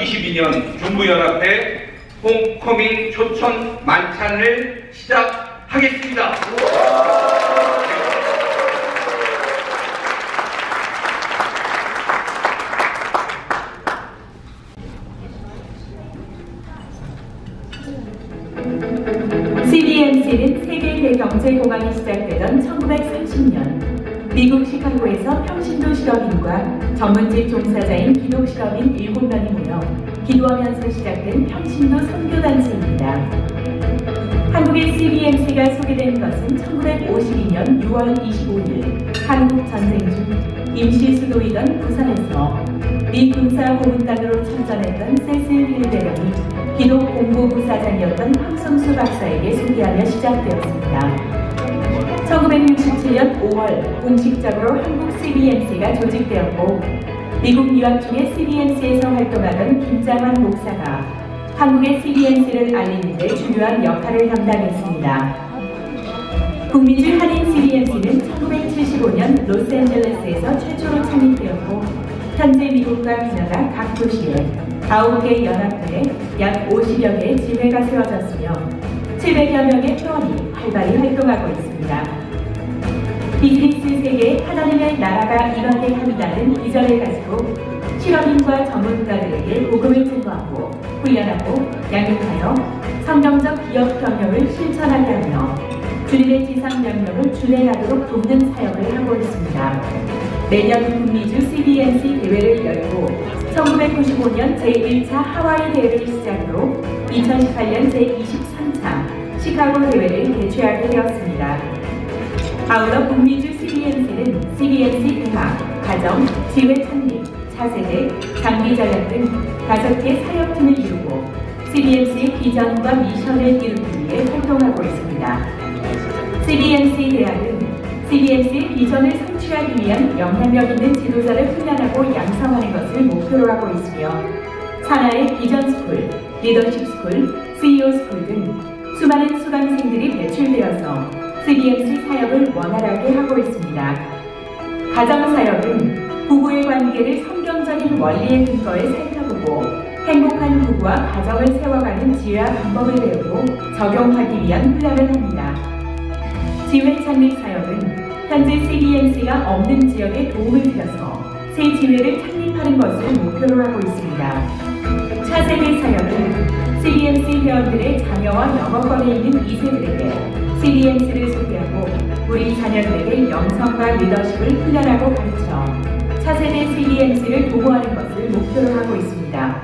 2022년 중부연합회 홈커밍 초청 만찬을 시작하겠습니다. CBMC는 세계 대경제공항이 시작되던 1930년 미국 시카고에서 평신도 실업인과 전문직 종사자인 기독 실업인 7명이 모여 기도하면서 시작된 평신도 선교단체입니다. 한국의 CBMC가 소개된 것은 1952년 6월 25일 한국 전쟁 중 임시 수도이던 부산에서 미 군사 고문단으로 참전했던 세실 힐베런이 기독 공보부사장이었던 황성수 박사에게 소개하며 시작되었습니다. 1967년 5월 공식적으로 한국 CBMC가 조직되었고 미국 유학 중에 CBMC에서 활동하던 김장환 목사가 한국의 CBMC를 알리는 데 중요한 역할을 담당했습니다. 국민주 한인 CBMC는 1975년 로스앤젤레스에서 최초로 창립되었고 현재 미국과 캐나다 각 도시에 9개 연합회에 약 50여 개의 지회가 세워졌으며 700여 명의 회원이 활발히 활동하고 있습니다. 비즈니스 세계에 하나님의 나라가 임하게 합니다는 비전을 가지고 실업인과 전문가들에게 복음을 증거하고 훈련하고 양육하여 성경적 기업 경영을 실천하게 하며 주님의 지상명령을 준행하도록 돕는 사역을 하고 있습니다. 매년 북미주 CBMC 대회를 열고 1995년 제1차 하와이 대회를 시작으로 2018년 제23차 시카고 대회를 개최하게 되었습니다. 아울러 북미주 CBMC는 CBMC 대학, 가정, 지회 창립, 차세대, 장비 전략 등 5개 사역팀을 이루고 CBMC의 비전과 미션을 이루기 위해 활동하고 있습니다. CBMC 대학은 CBMC의 비전을 성취하기 위한 영향력 있는 지도자를 훈련하고 양성하는 것을 목표로 하고 있으며 산하의 비전 스쿨, 리더십 스쿨, CEO 스쿨 등 수많은 수강생들이 배출되어서 CBMC 사역을 원활하게 하고 있습니다. 가정사역은 부부의 관계를 성경적인 원리의 근거에 살펴보고 행복한 부부와 가정을 세워가는 지혜와 방법을 배우고 적용하기 위한 훈련을 합니다. 지회 창립 사역은 현재 CBMC가 없는 지역에 도움을 드려서 새 지회를 창립하는 것을 목표로 하고 있습니다. 차세대 사역은 CBMC 회원들의 자녀와 영어권에 있는 2세들에게 CBMC를 소개하고 우리 자녀들에게 영성과 리더십을 훈련하고 가르쳐 차세대 CBMC를 도모하는 것을 목표로 하고 있습니다.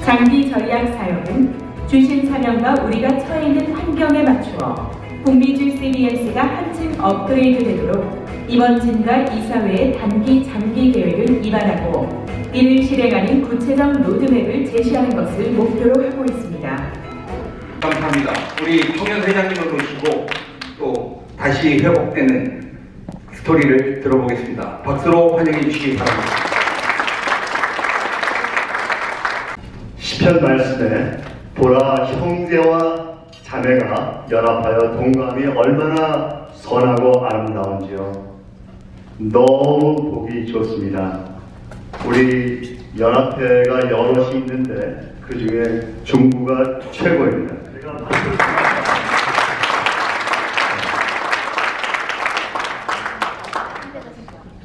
장기 전략 사역은 주신 사명과 우리가 처해 있는 환경에 맞추어 북미주 CBMC가 한층 업그레이드 되도록 임원진과 이사회의 단기, 장기 계획을 입안하고 이를 실행하는 구체적 로드맵을 제시하는 것을 목표로 하고 있습니다. 감사합니다. 우리 청년 회장님을 모시고 또 다시 회복되는 스토리를 들어보겠습니다. 박수로 환영해 주시기 바랍니다. 시편 말씀에 보라 형제와 자매가 연합하여 동감이 얼마나 선하고 아름다운지요. 너무 보기 좋습니다. 우리 연합회가 여럿이 있는데 그 중에 중부가 최고입니다.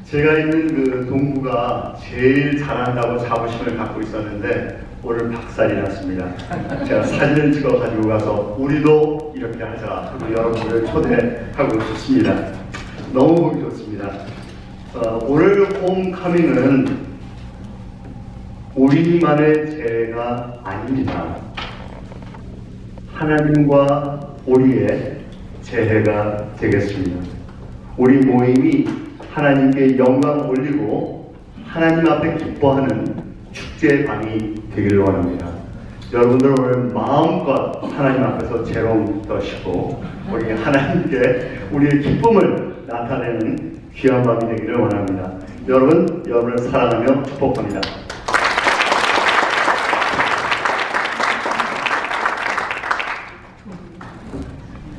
제가 있는 그 동부가 제일 잘한다고 자부심을 갖고 있었는데 오늘 박살이 났습니다. 제가 사진을 찍어 가지고 가서 우리도 이렇게 하자 하고 여러분을 초대하고 싶습니다. 너무 보기 좋습니다. 오늘 홈커밍은 우리만의 죄가 아닙니다. 하나님과 우리의 재해가 되겠습니다. 우리 모임이 하나님께 영광 올리고 하나님 앞에 기뻐하는 축제의 밤이 되기를 원합니다. 여러분들 오늘 마음껏 하나님 앞에서 재롱 떠시고 우리 하나님께 우리의 기쁨을 나타내는 귀한 밤이 되기를 원합니다. 여러분을 사랑하며 축복합니다.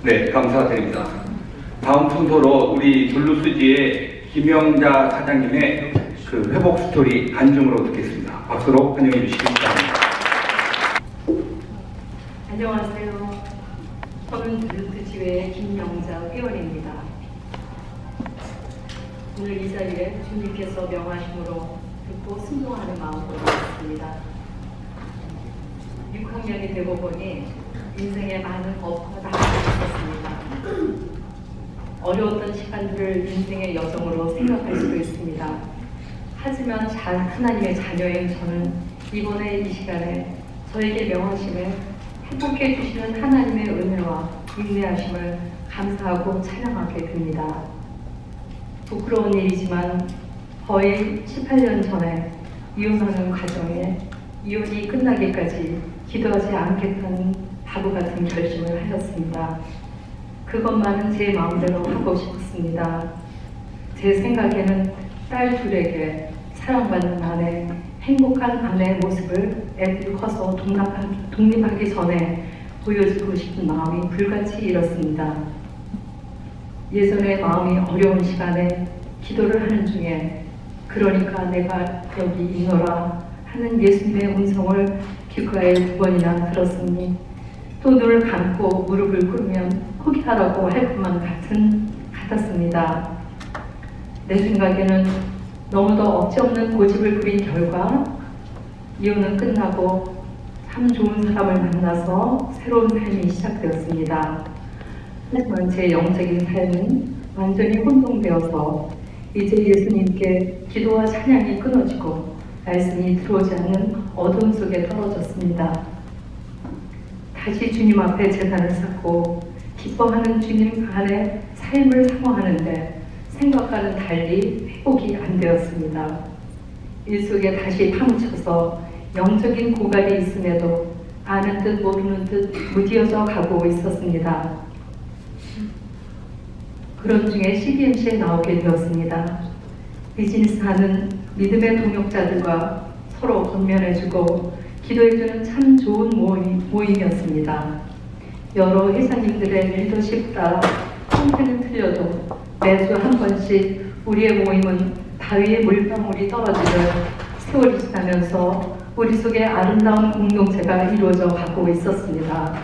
네, 감사드립니다. 다음 순서로 우리 블루스지의 김영자 사장님의 그 회복 스토리 간증으로 듣겠습니다. 박수로 환영해 주시기 바랍니다. 안녕하세요. 저는 들루트지회의 김영자 회원입니다. 오늘 이 자리에 주님께서 명하심으로 듣고 순종하는 마음으로 왔습니다. 6학년이 되고 보니 인생에 많은 업과 낙이 있었습니다. 어려웠던 시간들을 인생의 여정으로 생각할 수도 있습니다. 하지만 하나님의 자녀인 저는 이번에 이 시간에 저에게 명하심에 행복해 주시는 하나님의 은혜와 인내하심을 감사하고 찬양하게 됩니다. 부끄러운 일이지만 거의 18년 전에 이혼하는 과정에 이혼이 끝나기까지 기도하지 않겠다는 바보 같은 결심을 하였습니다. 그것만은 제 마음대로 하고 싶었습니다. 제 생각에는 딸 둘에게 사랑받는 아내, 행복한 아내의 모습을 애들이 커서 독립하기 전에 보여주고 싶은 마음이 불같이 일었습니다. 예전에 마음이 어려운 시간에 기도를 하는 중에 그러니까 내가 여기 있노라 하는 예수님의 음성을 귓가에 2번이나 들었으니 또 눈을 감고 무릎을 꿇으면 포기하라고 할 것만 같았습니다. 내 생각에는 너무도 억지 없는 고집을 부린 결과 이혼은 끝나고 참 좋은 사람을 만나서 새로운 삶이 시작되었습니다. 하지만 제 영적인 삶은 완전히 혼동되어서 이제 예수님께 기도와 찬양이 끊어지고 말씀이 들어오지 않는 어둠 속에 떨어졌습니다. 다시 주님 앞에 제단을 쌓고 기뻐하는 주님 안에 삶을 사모하는데 생각과는 달리 회복이 안 되었습니다. 일 속에 다시 파묻혀서 영적인 고갈이 있음에도 아는 듯 모르는 듯 무디어져 가고 있었습니다. 그런 중에 CBMC에 나오게 되었습니다. 비즈니스하는 믿음의 동역자들과 서로 권면해주고 기도해주는 참 좋은 모임이었습니다. 여러 회장님들의 리더십 따라 형태는 틀려도 매주 한 번씩 우리의 모임은 바위에 물방울이 떨어지듯 세월이 지나면서 우리 속에 아름다운 공동체가 이루어져 가고 있었습니다.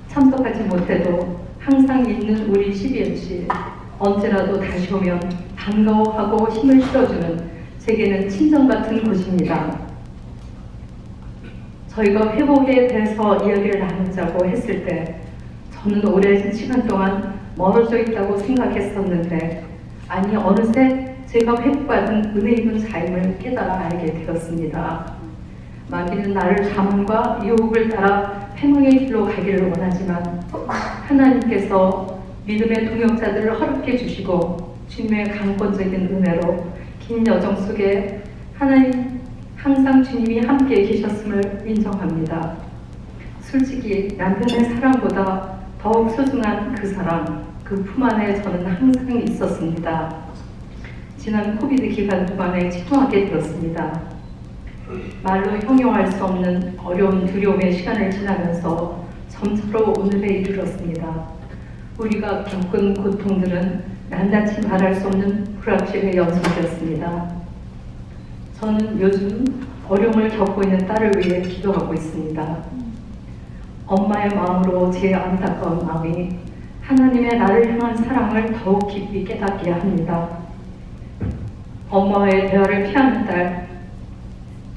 참석하지 못해도 항상 있는 우리 CBMC, 언제라도 다시 오면 반가워하고 힘을 실어주는 제게는 친정 같은 곳입니다. 저희가 회복에 대해서 이야기를 나누자고 했을 때 저는 오랜 시간 동안 멀어져 있다고 생각했었는데 아니 어느새 제가 회복받은 은혜 입은 삶을 깨달아 알게 되었습니다. 마귀는 나를 자만과 유혹을 따라 패망의 길로 가기를 원하지만 하나님께서 믿음의 동역자들을 허락해 주시고 주님의 강권적인 은혜로 긴 여정 속에 하나님 항상 주님이 함께 계셨음을 인정합니다. 솔직히 남편의 사랑보다 더욱 소중한 그 사랑, 그 품 안에 저는 항상 있었습니다. 지난 코비드 기간 동안에 치통하게 되었습니다. 말로 형용할 수 없는 어려운 두려움의 시간을 지나면서 점차로 오늘에 이르렀습니다. 우리가 겪은 고통들은 낱낱이 말할 수 없는 불확실의 연속이었습니다. 저는 요즘 어려움을 겪고 있는 딸을 위해 기도하고 있습니다. 엄마의 마음으로 제 안타까운 마음이 하나님의 나를 향한 사랑을 더욱 깊이 깨닫게 합니다. 엄마와의 대화를 피하는 딸,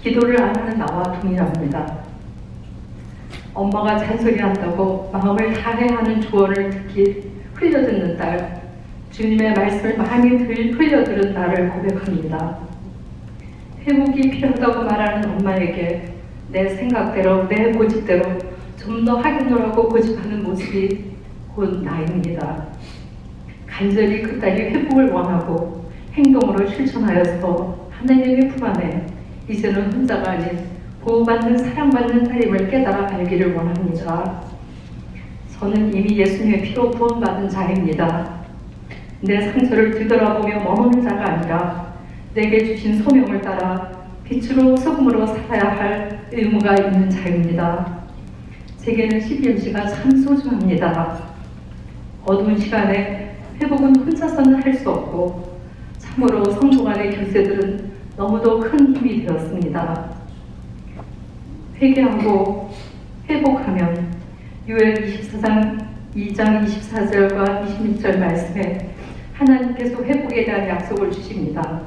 기도를 안 하는 나와 동일합니다. 엄마가 잔소리한다고 마음을 다해 하는 조언을 듣기 흘려듣는 딸, 주님의 말씀을 많이 흘려들은 나를 고백합니다. 회복이 필요하다고 말하는 엄마에게 내 생각대로, 내 고집대로 좀 더 하겠노라고 고집하는 모습이 곧 나입니다. 간절히 그 딸이 회복을 원하고 행동으로 실천하여서 하나님의 품 안에 이제는 혼자가 아닌 보호받는 사랑받는 딸임을 깨달아 알기를 원합니다. 저는 이미 예수님의 피로 구원받은 자입니다. 내 상처를 뒤돌아보며 머무는 자가 아니라 내게 주신 소명을 따라 빛으로 소금으로 살아야 할 의무가 있는 자입니다. 제게는 CBMC가 참 소중합니다. 어두운 시간에 회복은 혼자서는 할 수 없고 참으로 성도 간의 교제들은 너무도 큰 힘이 되었습니다. 회개하고 회복하면 요엘 24장 2장 24절과 26절 말씀에 하나님께서 회복에 대한 약속을 주십니다.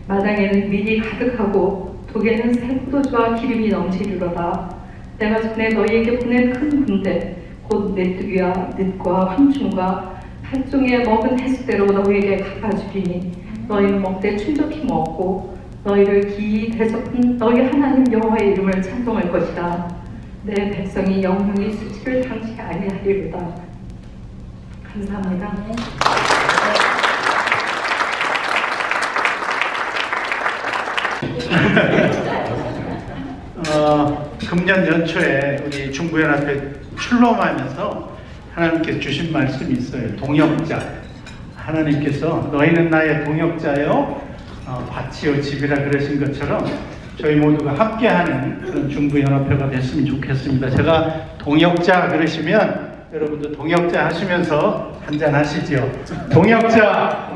마당에는 밀이 가득하고 독에는 새 포도주와 기름이 넘치리로다. 내가 전에 너희에게 보낸 큰 군대 곧 메뚜기와 늑과 황충과 팔종에 먹은 횟수대로 너희에게 갚아주리니 너희는 먹되 충족히 먹고 너희를 기이 대접한 너희 하나님 여호와의 이름을 찬송할 것이다. 내 백성이 영영이 수치를 당치 아니하리로다. 감사합니다. 금년 연초에 우리 중부연합회 출범하면서 하나님께서 주신 말씀이 있어요. 동역자. 하나님께서 너희는 나의 동역자요 밭이요 집이라 그러신 것처럼 저희 모두가 함께하는 그런 중부연합회가 됐으면 좋겠습니다. 제가 동역자 그러시면 여러분도 동역자 하시면서 한잔 하시죠. 동역자!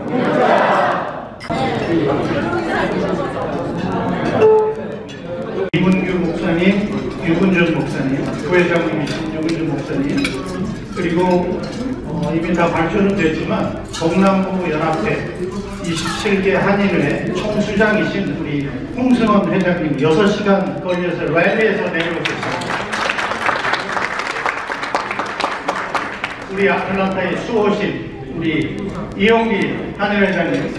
이문규 목사님, 유근준 목사님, 부회장님이신 유근준 목사님, 그리고 이미 다 발표는 됐지만 동남부 연합회 27개 한인회 총수장이신 우리 홍승원 회장님 6시간 걸려서 랠리에서 내려오셨습니다. 우리 아틀란타에 수호신 우리 이용기 한인회장님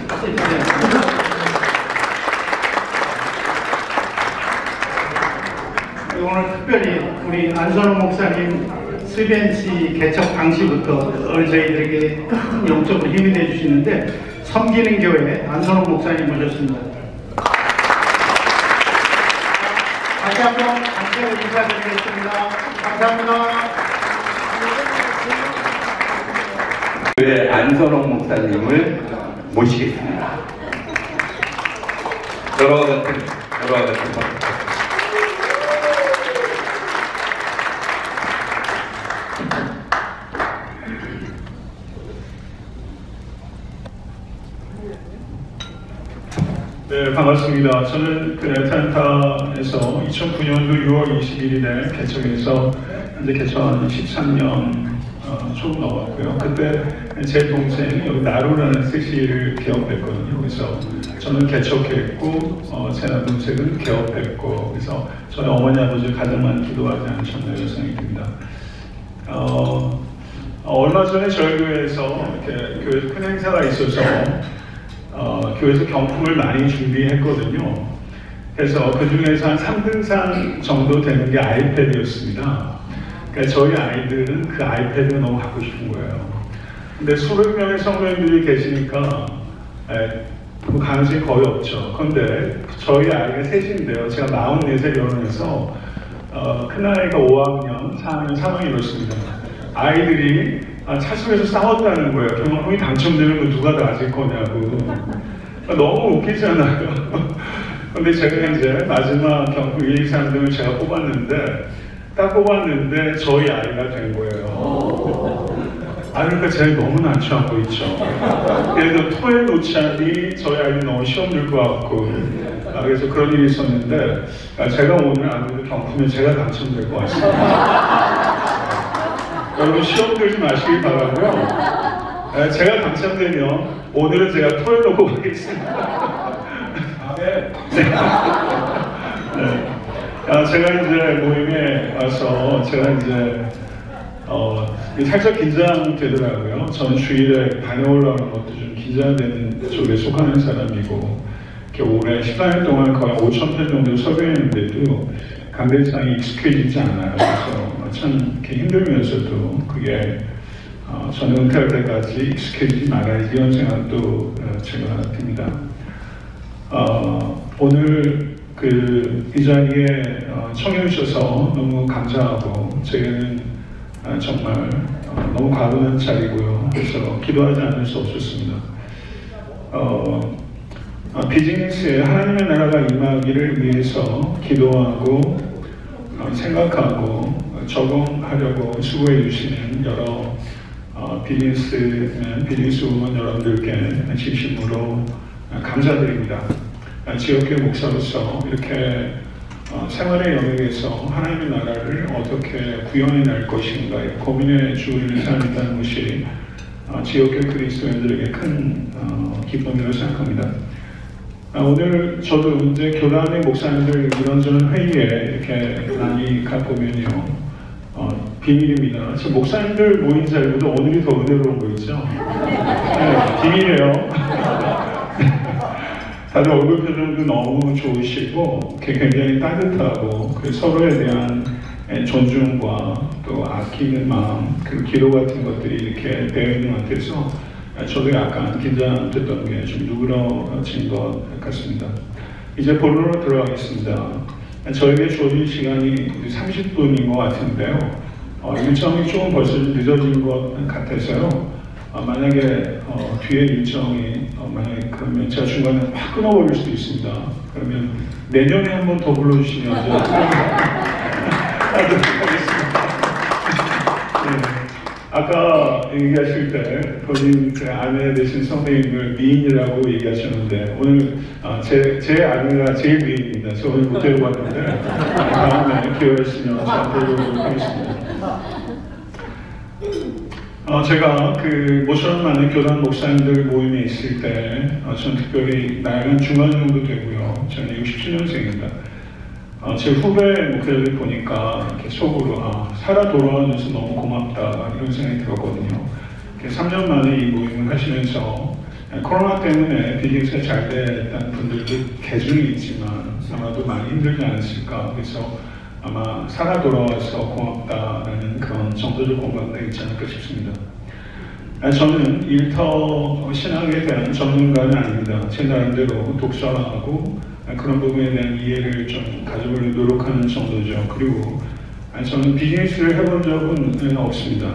오늘 특별히 우리 안선호 목사님 스벤치 개척 당시부터 저희들에게 큰 영적으로 힘이 되어주시는데 섬기는 교회 안선호 목사님 모셨습니다. 다시 한번 감사의 인사드리겠습니다. 감사합니다. 교회 안선홍 목사님을 모시겠습니다. 여러 같은 네, 반갑습니다. 저는 그 애틀랜타에서 2009년도 6월 21일에 개척해서 현재 개척한 13년 좀 넘었고요. 그때 제 동생이 여기 나루라는 섹시를 개업했거든요. 그래서 저는 개척했고 제 남동생은 개업했고 그래서 저희 어머니 아버지 가장 많이 기도하지 않으셨나요? 생각이 듭니다. 얼마 전에 저희 교회에서 이렇게 교회에서 큰 행사가 있어서 교회에서 경품을 많이 준비했거든요. 그래서 그 중에서 한 3등상 정도 되는 게 아이패드였습니다. 그러니까 저희 아이들은 그 아이패드가 너무 갖고 싶은 거예요. 근데 수백 명의 성도님들이 계시니까 그 가능성이 거의 없죠. 그런데 저희 아이가 셋인데요. 제가 44세 결혼해서 큰아이가 5학년, 4학년, 3학년 이렇습니다. 아이들이 차속에서 싸웠다는 거예요. 경품이 당첨되는 거 누가 다 가질 거냐고. 너무 웃기잖아요. 근데 제가 이제 마지막 경품 1, 2, 3등을 제가 딱 뽑았는데 저희 아이가 된 거예요. 그러니까 제가 너무 난처하고 있죠. 예를 들어 토에 놓자니 저희 아이는 너무 시험 들 것 같고 그래서 그런 일이 있었는데 제가 오늘 아무래도 경품에 제가 당첨될 것 같습니다. 여러분 시험 들지 마시기 바라고요. 제가 당첨되면 오늘은 제가 토에 놓고 가겠습니다. 네. 제가 이제 모임에 와서 제가 이제 살짝 긴장되더라고요. 저는 주일에 다녀오려는 것도 좀 긴장되는 쪽에 속하는 사람이고 올해 14년 동안 거의 5,000편 정도 설교했는데도 강대상이 익숙해지지 않아요. 그래서 참 이렇게 힘들면서도 그게 저는 은퇴할 때까지 익숙해지지 말아야지 이런 생각도 제가 듭니다. 오늘 이 자리에 청해 주셔서 너무 감사하고 저희는 정말 너무 과분한 자리고요. 그래서 기도하지 않을 수 없었습니다. 비즈니스에 하나님의 나라가 임하기를 위해서 기도하고 생각하고 적용하려고 수고해 주시는 여러 비즈니스우먼 여러분들께 진심으로 감사드립니다. 지역교회 목사로서 이렇게 생활의 영역에서 하나님의 나라를 어떻게 구현해 낼 것인가에 고민해 주는 삶이라는 것이 지역교회 그리스도인들에게 큰 기쁨이라고 생각합니다. 오늘 저도 이제 교단의 목사님들 이런저런 회의에 이렇게 많이 가보면요, 비밀입니다. 지금 목사님들 모인 자리보다 오늘이 더 은혜로운 거 있죠? 네, 비밀이에요. 다들 얼굴 표정도 너무 좋으시고 굉장히 따뜻하고 서로에 대한 존중과 또 아끼는 마음, 그 기도 같은 것들이 이렇게 되어 있는 것 같아서 저도 약간 긴장됐던 게 좀 누그러진 것 같습니다. 이제 본론으로 들어가겠습니다. 저에게 주어진 시간이 30분인 것 같은데요. 일정이 조금 벌써 늦어진 것 같아서요. 만약에 뒤에 일정이 만약에 그러면 제가 중간에 확 끊어버릴 수도 있습니다. 그러면 내년에 한 번 더 불러주시면 하도록 하겠습니다. 네. 아까 얘기하실 때 본인 그 아내 되신 선생님을 미인이라고 얘기하셨는데 오늘 제 아내가 제일 미인입니다. 저 오늘 못 데리고 왔는데 다음에 기회가 있으면 잘 데리고 하겠습니다. 제가 그 모처럼 많은 교단 목사님들 모임에 있을 때 저는 특별히 나이가 중간 정도 되고요. 저는 67년생입니다. 제 후배 목회를 보니까 이렇게 속으로 살아 돌아와줘서 너무 고맙다 이런 생각이 들었거든요. 3년 만에 이 모임을 하시면서 코로나 때문에 비즈니스가 잘 됐다는 분들도 계중이 있지만 아마도 많이 힘들지 않았을까. 그래서 아마 살아 돌아와서 고맙다라는 그런 정도적 공감대가 있지 않을까 싶습니다. 저는 일터 신학에 대한 전문가는 아닙니다. 제 나름대로 독서하고 그런 부분에 대한 이해를 좀 가져보려고 노력하는 정도죠. 그리고 저는 비즈니스를 해본 적은 없습니다.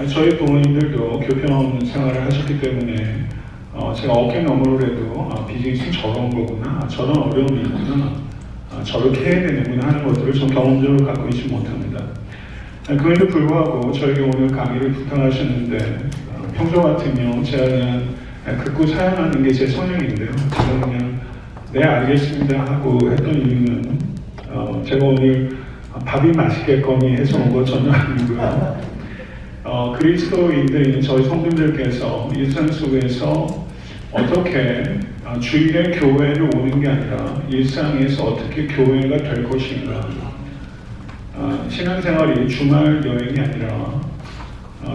저희 부모님들도 교편 생활을 하셨기 때문에 제가 어깨 너머로 해도 비즈니스는 저런 거구나, 저런 어려움이 있구나, 저렇게 해야 되는구나 하는 것들을 좀 경험적으로 갖고 있지 못합니다. 그럼에도 불구하고 저에게 오늘 강의를 부탁하셨는데 평소 같으면 제가 그냥 듣고 사용하는 게 제 성향인데요. 제가 그냥 네 알겠습니다 하고 했던 이유는 제가 오늘 밥이 맛있겠거니 해서 온 것 전혀 아니고요. 그리스도인들인 저희 성도들께서 일상 속에서 어떻게 주일에 교회를 오는 게 아니라 일상에서 어떻게 교회가 될 것인가, 신앙생활이 주말 여행이 아니라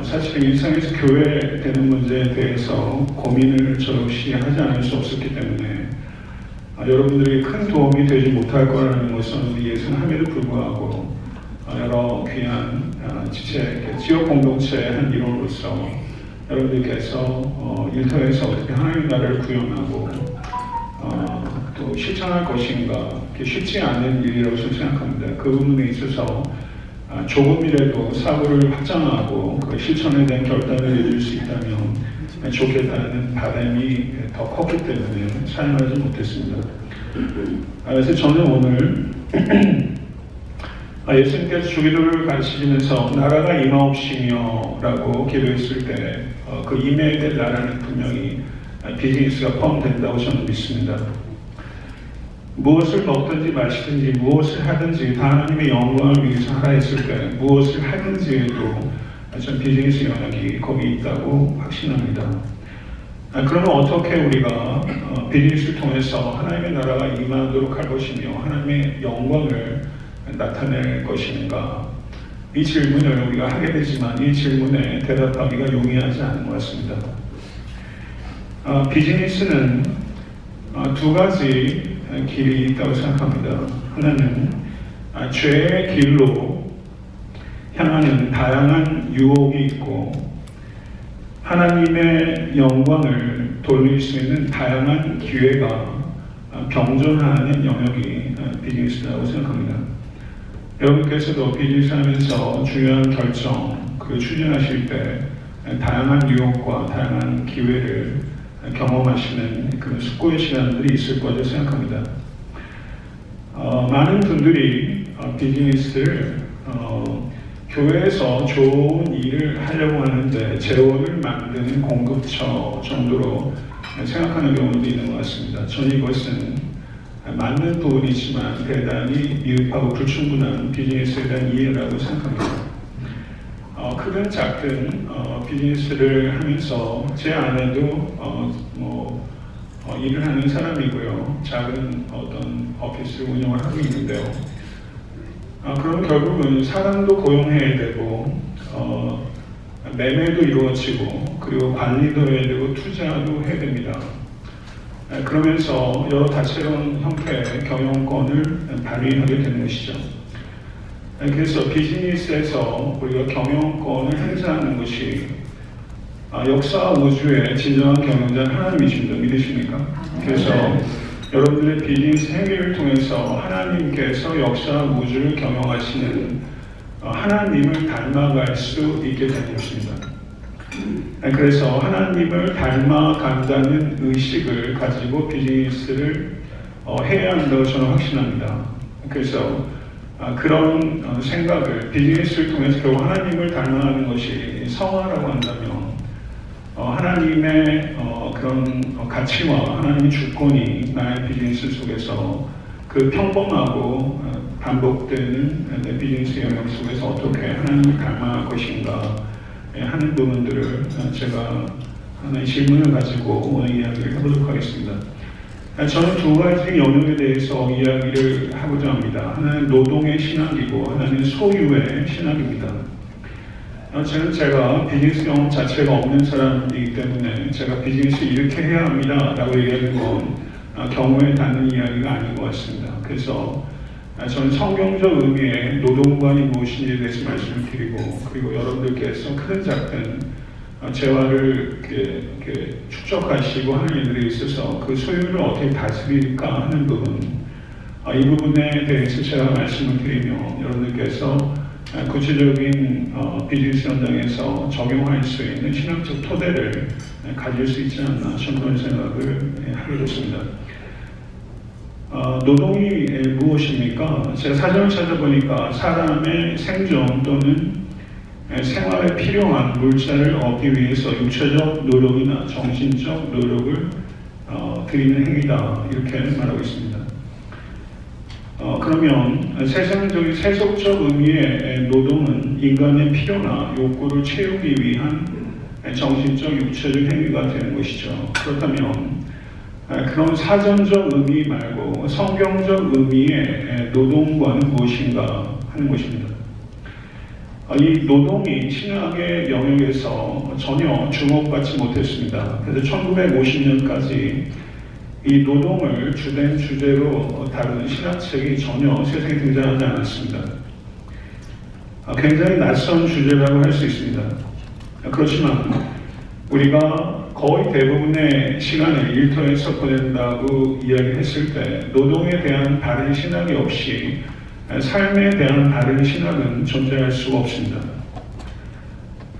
사실 일상에서 교회 되는 문제에 대해서 고민을 저 역시 하지 않을 수 없었기 때문에 여러분들이 큰 도움이 되지 못할 거라는 것은 예상함에도 불구하고 여러 귀한 지역 공동체의 한 일원으로서 여러분들께서 일터에서 어떻게 하나님의 나라를 구현하고 또 실천할 것인가 쉽지 않은 일이라고 생각합니다. 그 부분에 있어서 조금이라도 사고를 확장하고 그 실천에 대한 결단을 내릴 수 있다면 좋겠다는 바람이 더 컸기 때문에 사용하지 못했습니다. 그래서 저는 오늘 예수님께서 주기도를 가르치시면서 나라가 임하옵시며 라고 기도했을 때 그 임해야 될 나라는 분명히 비즈니스가 포함된다고 저는 믿습니다. 무엇을 먹든지 마시든지 무엇을 하든지 다 하나님의 영광을 위해서 하라 했을 때 무엇을 하든지 해도 전 비즈니스 영역이 거기 있다고 확신합니다. 그러면 어떻게 우리가 비즈니스를 통해서 하나님의 나라가 임하도록 할 것이며 하나님의 영광을 나타낼 것인가? 이 질문을 우리가 하게 되지만 이 질문에 대답하기가 용이하지 않은 것 같습니다. 비즈니스는 두 가지 길이 있다고 생각합니다. 하나는 죄의 길로 향하는 다양한 유혹이 있고 하나님의 영광을 돌릴 수 있는 다양한 기회가 병존하는 영역이 비즈니스라고 생각합니다. 여러분께서도 비즈니스 하면서 중요한 결정, 그리고 추진하실 때 다양한 유혹과 다양한 기회를 경험하시는 그런 숙고의 시간들이 있을 거라고 생각합니다. 많은 분들이 비즈니스를 교회에서 좋은 일을 하려고 하는데 재원을 만드는 공급처 정도로 생각하는 경우도 있는 것 같습니다. 저는 이것은 맞는 부분이지만 대단히 미흡하고 불충분한 비즈니스에 대한 이해라고 생각합니다. 크든 작든 비즈니스를 하면서 제 아내도 일을 하는 사람이고요. 작은 어떤 오피스를 운영을 하고 있는데요. 그럼 결국은 사람도 고용해야 되고 매매도 이루어지고 그리고 관리도 해야 되고 투자도 해야 됩니다. 그러면서 여러 다채로운 형태의 경영권을 발휘하게 되는 것이죠. 그래서 비즈니스에서 우리가 경영권을 행사하는 것이 역사 우주의 진정한 경영자는 하나님이십니다. 믿으십니까? 그래서 여러분들의 비즈니스 행위를 통해서 하나님께서 역사 우주를 경영하시는 하나님을 닮아갈 수 있게 되는 것입니다. 그래서 하나님을 닮아간다는 의식을 가지고 비즈니스를 해야 한다고 저는 확신합니다. 그래서 그런 생각을 비즈니스를 통해서 결국 하나님을 닮아가는 것이 성화라고 한다면 하나님의 그런 가치와 하나님의 주권이 나의 비즈니스 속에서 그 평범하고 반복되는 내 비즈니스 영역 속에서 어떻게 하나님을 닮아갈 것인가 하는 부분들을 제가 하나의 질문을 가지고 오늘 이야기를 해보도록 하겠습니다. 저는 두 가지 영역에 대해서 이야기를 하고자 합니다. 하나는 노동의 신학이고 하나는 소유의 신학입니다. 저는 제가 비즈니스 경험 자체가 없는 사람이기 때문에 제가 비즈니스 이렇게 해야 합니다 라고 얘기하는 건 경우에 닿는 이야기가 아닌 것 같습니다. 그래서 저는 성경적 의미의 노동관이 무엇인지에 대해서 말씀을 드리고 그리고 여러분들께서 크든 작든 재화를 이렇게 축적하시고 하는 일들에 있어서 그 소유를 어떻게 다스릴까 하는 부분 이 부분에 대해서 제가 말씀을 드리면 여러분들께서 구체적인 비즈니스 현장에서 적용할 수 있는 신학적 토대를 가질 수 있지 않나 저는 그런 생각을 하게 됐습니다. 노동이 무엇입니까? 제가 사전을 찾아보니까 사람의 생존 또는 생활에 필요한 물자를 얻기 위해서 육체적 노력이나 정신적 노력을 드리는 행위다 이렇게 말하고 있습니다. 그러면 세상적인 세속적 의미의 노동은 인간의 필요나 욕구를 채우기 위한 정신적 육체적 행위가 되는 것이죠. 그렇다면 그런 사전적 의미 말고 성경적 의미의 노동과는 무엇인가 하는 것입니다. 이 노동이 신학의 영역에서 전혀 주목받지 못했습니다. 그래서 1950년까지 이 노동을 주된 주제로 다루는 신학책이 전혀 세상에 등장하지 않았습니다. 굉장히 낯선 주제라고 할 수 있습니다. 그렇지만 우리가 거의 대부분의 시간을 일터에서 보낸다고 이야기했을 때 노동에 대한 바른 신학이 없이 삶에 대한 바른 신학은 존재할 수가 없습니다.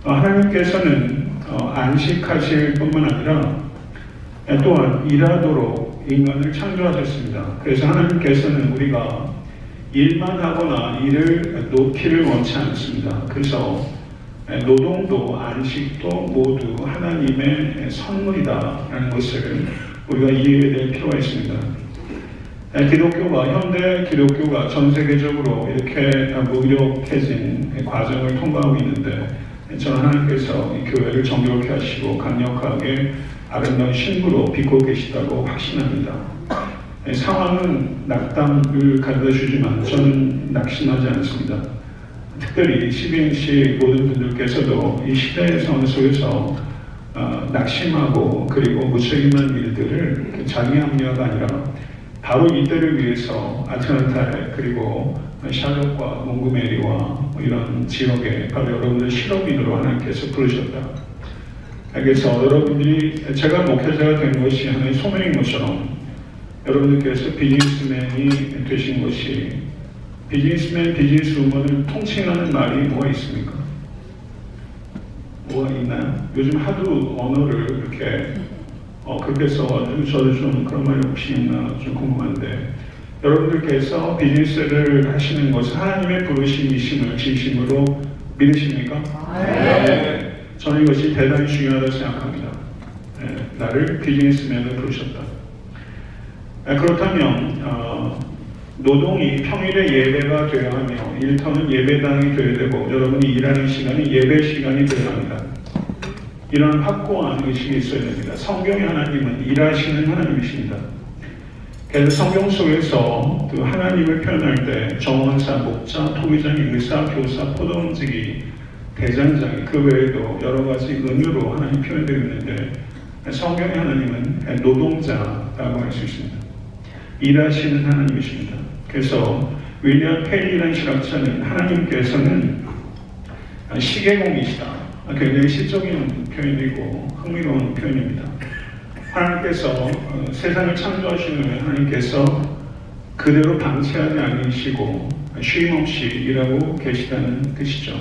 하나님께서는 안식하실 뿐만 아니라 또한 일하도록 인간을 창조하셨습니다. 그래서 하나님께서는 우리가 일만 하거나 일을 놓기를 원치 않습니다. 그래서 노동도 안식도 모두 하나님의 선물이다라는 것을 우리가 이해해야 될 필요가 있습니다. 기독교가 현대 기독교가 전 세계적으로 이렇게 무력해진 과정을 통과하고 있는데 저는 하나님께서 이 교회를 정결케 하시고 강력하게 아름다운 신부로 비고 계시다고 확신합니다. 상황은 낙담을 가져다 주지만 저는 낙심하지 않습니다. 특별히 12인치 모든 분들께서도 이 시대의 상황 속에서 낙심하고 그리고 무책임한 일들을 자기 합리화가 아니라 바로 이때를 위해서 아틀란타에 그리고 샬롯과 몽고메리와 이런 지역에 바로 여러분들 실업인으로 하나님께서 부르셨다. 그래서 여러분들이 제가 목회자가 된 것이 하나의 소명인 것처럼 여러분들께서 비즈니스맨이 되신 것이 비즈니스맨, 비즈니스우먼을 통칭하는 말이 뭐가 있습니까? 뭐가 있나요? 요즘 하도 언어를 이렇게 그렇게 써가지고 저도 좀 그런 말이 혹시 있나 좀 궁금한데 여러분들께서 비즈니스를 하시는 것은 하나님의 부르심이심을 진심으로 믿으십니까? 네. 저는 이것이 대단히 중요하다고 생각합니다. 나를 비즈니스맨으로 부르셨다. 그렇다면 노동이 평일에 예배가 되어야 하며 일터는 예배당이 되어야 되고 여러분이 일하는 시간이 예배 시간이 되어야 합니다. 이런 확고한 의식이 있어야 됩니다. 성경의 하나님은 일하시는 하나님이십니다. 그래서 성경 속에서 그 하나님을 표현할 때 정원사, 목자, 토기장이, 의사, 교사, 포도원지기, 대장장이 그 외에도 여러 가지 은유로 하나님 표현되어 있는데 성경의 하나님은 노동자라고 할 수 있습니다. 일하시는 하나님이십니다. 그래서 윌리엄 페일이라는 신학자는 하나님께서는 시계공이시다. 굉장히 시적인 표현이고 흥미로운 표현입니다. 하나님께서 세상을 창조하신 후에 하나님께서 그대로 방치하지 않으시고 쉼없이 일하고 계시다는 뜻이죠.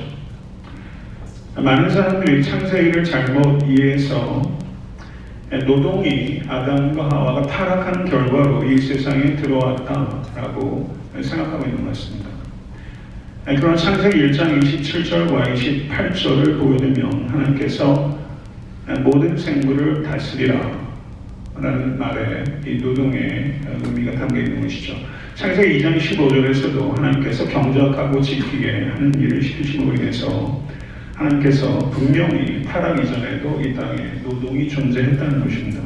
많은 사람들이 창세기를 잘못 이해해서 노동이 아담과 하와가 타락하는 결과로 이 세상에 들어왔다라고 생각하고 있는 것 같습니다. 그러나 창세기 1장 27절과 28절을 보게 되면 하나님께서 모든 생물을 다스리라 라는 말에 이 노동의 의미가 담겨 있는 것이죠. 창세기 2장 15절에서도 하나님께서 경작하고 지키게 하는 일을 시키심으로 인해서 하나님께서 분명히 타락 이전에도 이 땅에 노동이 존재했다는 것입니다.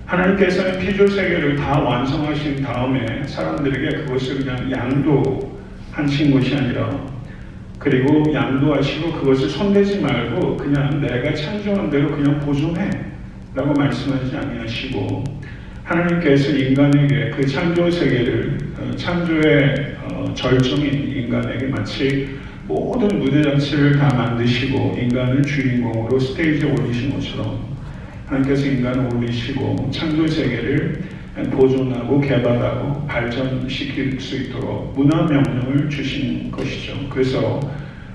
하나님께서는 피조세계를 다 완성하신 다음에 사람들에게 그것을 그냥 양도하신 것이 아니라 그리고 양도하시고 그것을 손대지 말고 그냥 내가 창조한 대로 그냥 보존해 라고 말씀하지 아니하시고 하나님께서 인간에게 그 창조세계를 창조의 절정인 인간에게 마치 모든 무대장치를 다 만드시고 인간을 주인공으로 스테이지에 올리신 것처럼 하나님께서 인간을 올리시고 창조세계를 보존하고 개발하고 발전시킬 수 있도록 문화 명령을 주신 것이죠. 그래서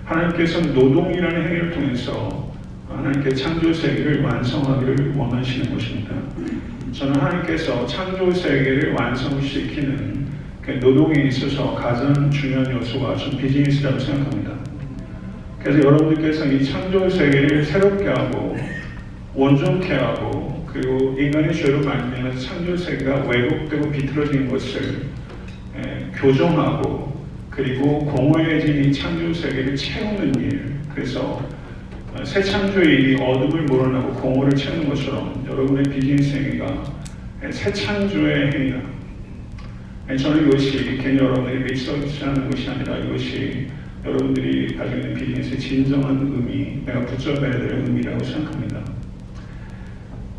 하나님께서는 노동이라는 행위를 통해서 하나님께 창조세계를 완성하기를 원하시는 것입니다. 저는 하나님께서 창조세계를 완성시키는 노동에 있어서 가장 중요한 요소가 전 비즈니스라고 생각합니다. 그래서 여러분들께서 이 창조세계를 새롭게 하고 원존케 하고 그리고 인간의 죄로 말미암아서 창조세계가 왜곡되고 비틀어진 것을 교정하고 그리고 공허해진 이 창조세계를 채우는 일, 그래서 새 창조의 일이 어둠을 몰아내고 공허를 채우는 것처럼 여러분의 비즈니스 행위가 새 창조의 행위다. 저는 이것이 괜히 여러분들이 리서치하는 것이 아니라 이것이 여러분들이 가지고 있는 비즈니스의 진정한 의미, 내가 붙잡아야 될 의미라고 생각합니다.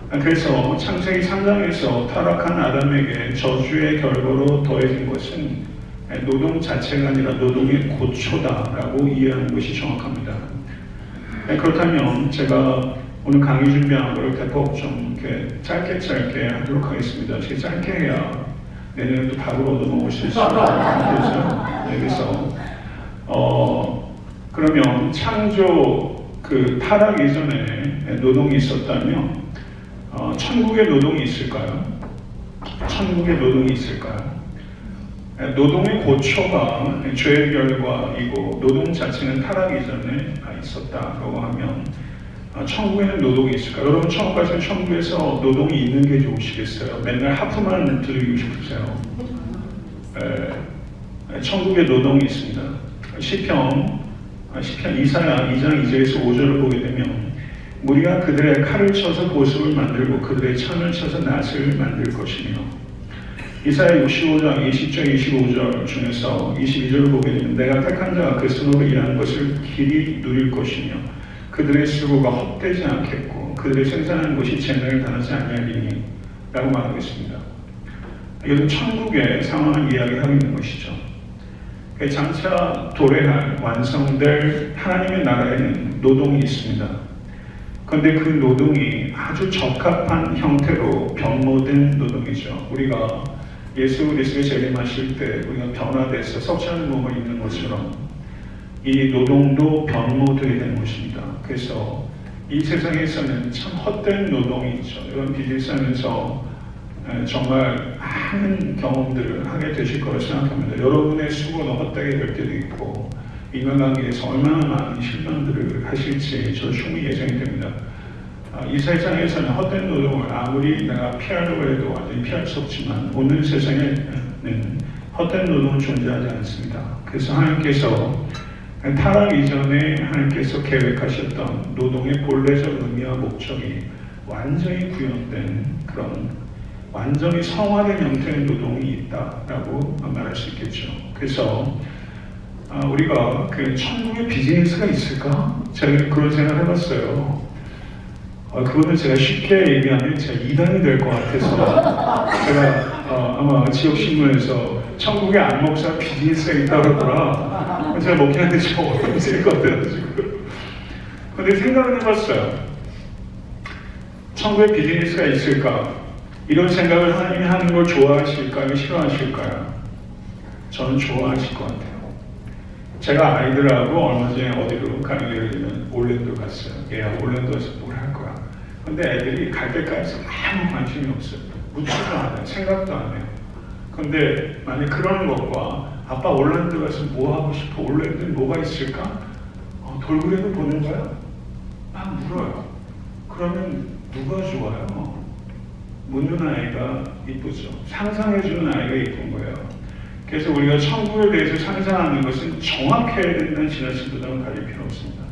그래서 창세기 3장에서 타락한 아담에게 저주의 결과로 더해진 것은 노동 자체가 아니라 노동의 고초다라고 이해하는 것이 정확합니다. 그렇다면 제가 오늘 강의 준비한 걸 대폭 좀 이렇게 짧게 하도록 하겠습니다. 제가 짧게 해야 내년에도 밥을 얻어먹을 수 있습니다. 그래서 그러면 창조 그 타락 이전에 노동이 있었다면 천국의 노동이 있을까요? 천국의 노동이 있을까요? 노동의 고초가 죄의 결과이고 노동 자체는 타락 이전에 있었다라고 하면 천국에는 노동이 있을까요? 여러분 천국 가시면 천국에서 노동이 있는 게 좋으시겠어요? 맨날 하프만 들리고 싶으세요? 천국에 노동이 있습니다. 시편 이사야 2장 2절에서 5절을 보게 되면 우리가 그들의 칼을 쳐서 보습을 만들고 그들의 창을 쳐서 낫을 만들 것이며 이사야 65장 20절 25절 중에서 22절을 보게 되면 내가 택한 자가 그 손으로 일하는 것을 길이 누릴 것이며 그들의 수고가 헛되지 않겠고 그들의 생산하는 것이 재능을 당하지 아니하리니 라고 말하고 있습니다. 이것은 천국의 상황을 이야기하고 있는 것이죠. 장차 도래할 완성될 하나님의 나라에는 노동이 있습니다. 그런데 그 노동이 아주 적합한 형태로 변모된 노동이죠. 우리가 예수 그리스도의 재림하실 때 우리가 변화돼서 썩지 몸을 입는 것처럼 이 노동도 변모되어야 되는 것입니다. 그래서 이 세상에서는 참 헛된 노동이 있죠. 이런 비즈니스하면서 정말 많은 경험들을 하게 되실 거라 생각합니다. 여러분의 수고도 헛되게 될 때도 있고 인간관계에서 얼마나 많은 실망들을 하실지 저 충분히 예상이 됩니다. 이 세상에서는 헛된 노동을 아무리 내가 피하려고 해도 완전히 피할 수 없지만 오늘 세상에는 헛된 노동은 존재하지 않습니다. 그래서 하나님께서 타락 이전에 하나님께서 계획하셨던 노동의 본래적 의미와 목적이 완전히 구현된 그런 완전히 성화된 형태의 노동이 있다라고 말할 수 있겠죠. 그래서 우리가 그 천국의 비즈니스가 있을까? 제가 그런 생각을 해봤어요. 그거는 제가 쉽게 얘기하면 제가 이단이 될 것 같아서 제가 아마 지역신문에서 천국에 안목사 비즈니스가 있다고 그러더라. 제가 먹긴 하는데 좀 어려웠을 것 같아가지고. 근데 생각을 해봤어요. 천국에 비즈니스가 있을까? 이런 생각을 하나님이 하는 걸 좋아하실까요? 싫어하실까요? 저는 좋아하실 것 같아요. 제가 아이들하고 얼마 전에 어디로 가는 예를 들면 올랜도 갔어요. 얘야 올랜도에서 뭘 할 거야. 근데 애들이 갈 때까지 아무 관심이 없어요. 묻지도 않아요. 생각도 안 해요. 근데 만약 그러는 것과 아빠 올랜도 가서 뭐 하고 싶어? 올랜도에 뭐가 있을까? 돌고래도 보는 거야? 막 물어요. 그러면 누가 좋아요? 묻는 아이가 이쁘죠. 상상해주는 아이가 이쁜 거예요. 그래서 우리가 천국에 대해서 상상하는 것은 정확해야 된다는 지나친 부담을 가질 필요 없습니다.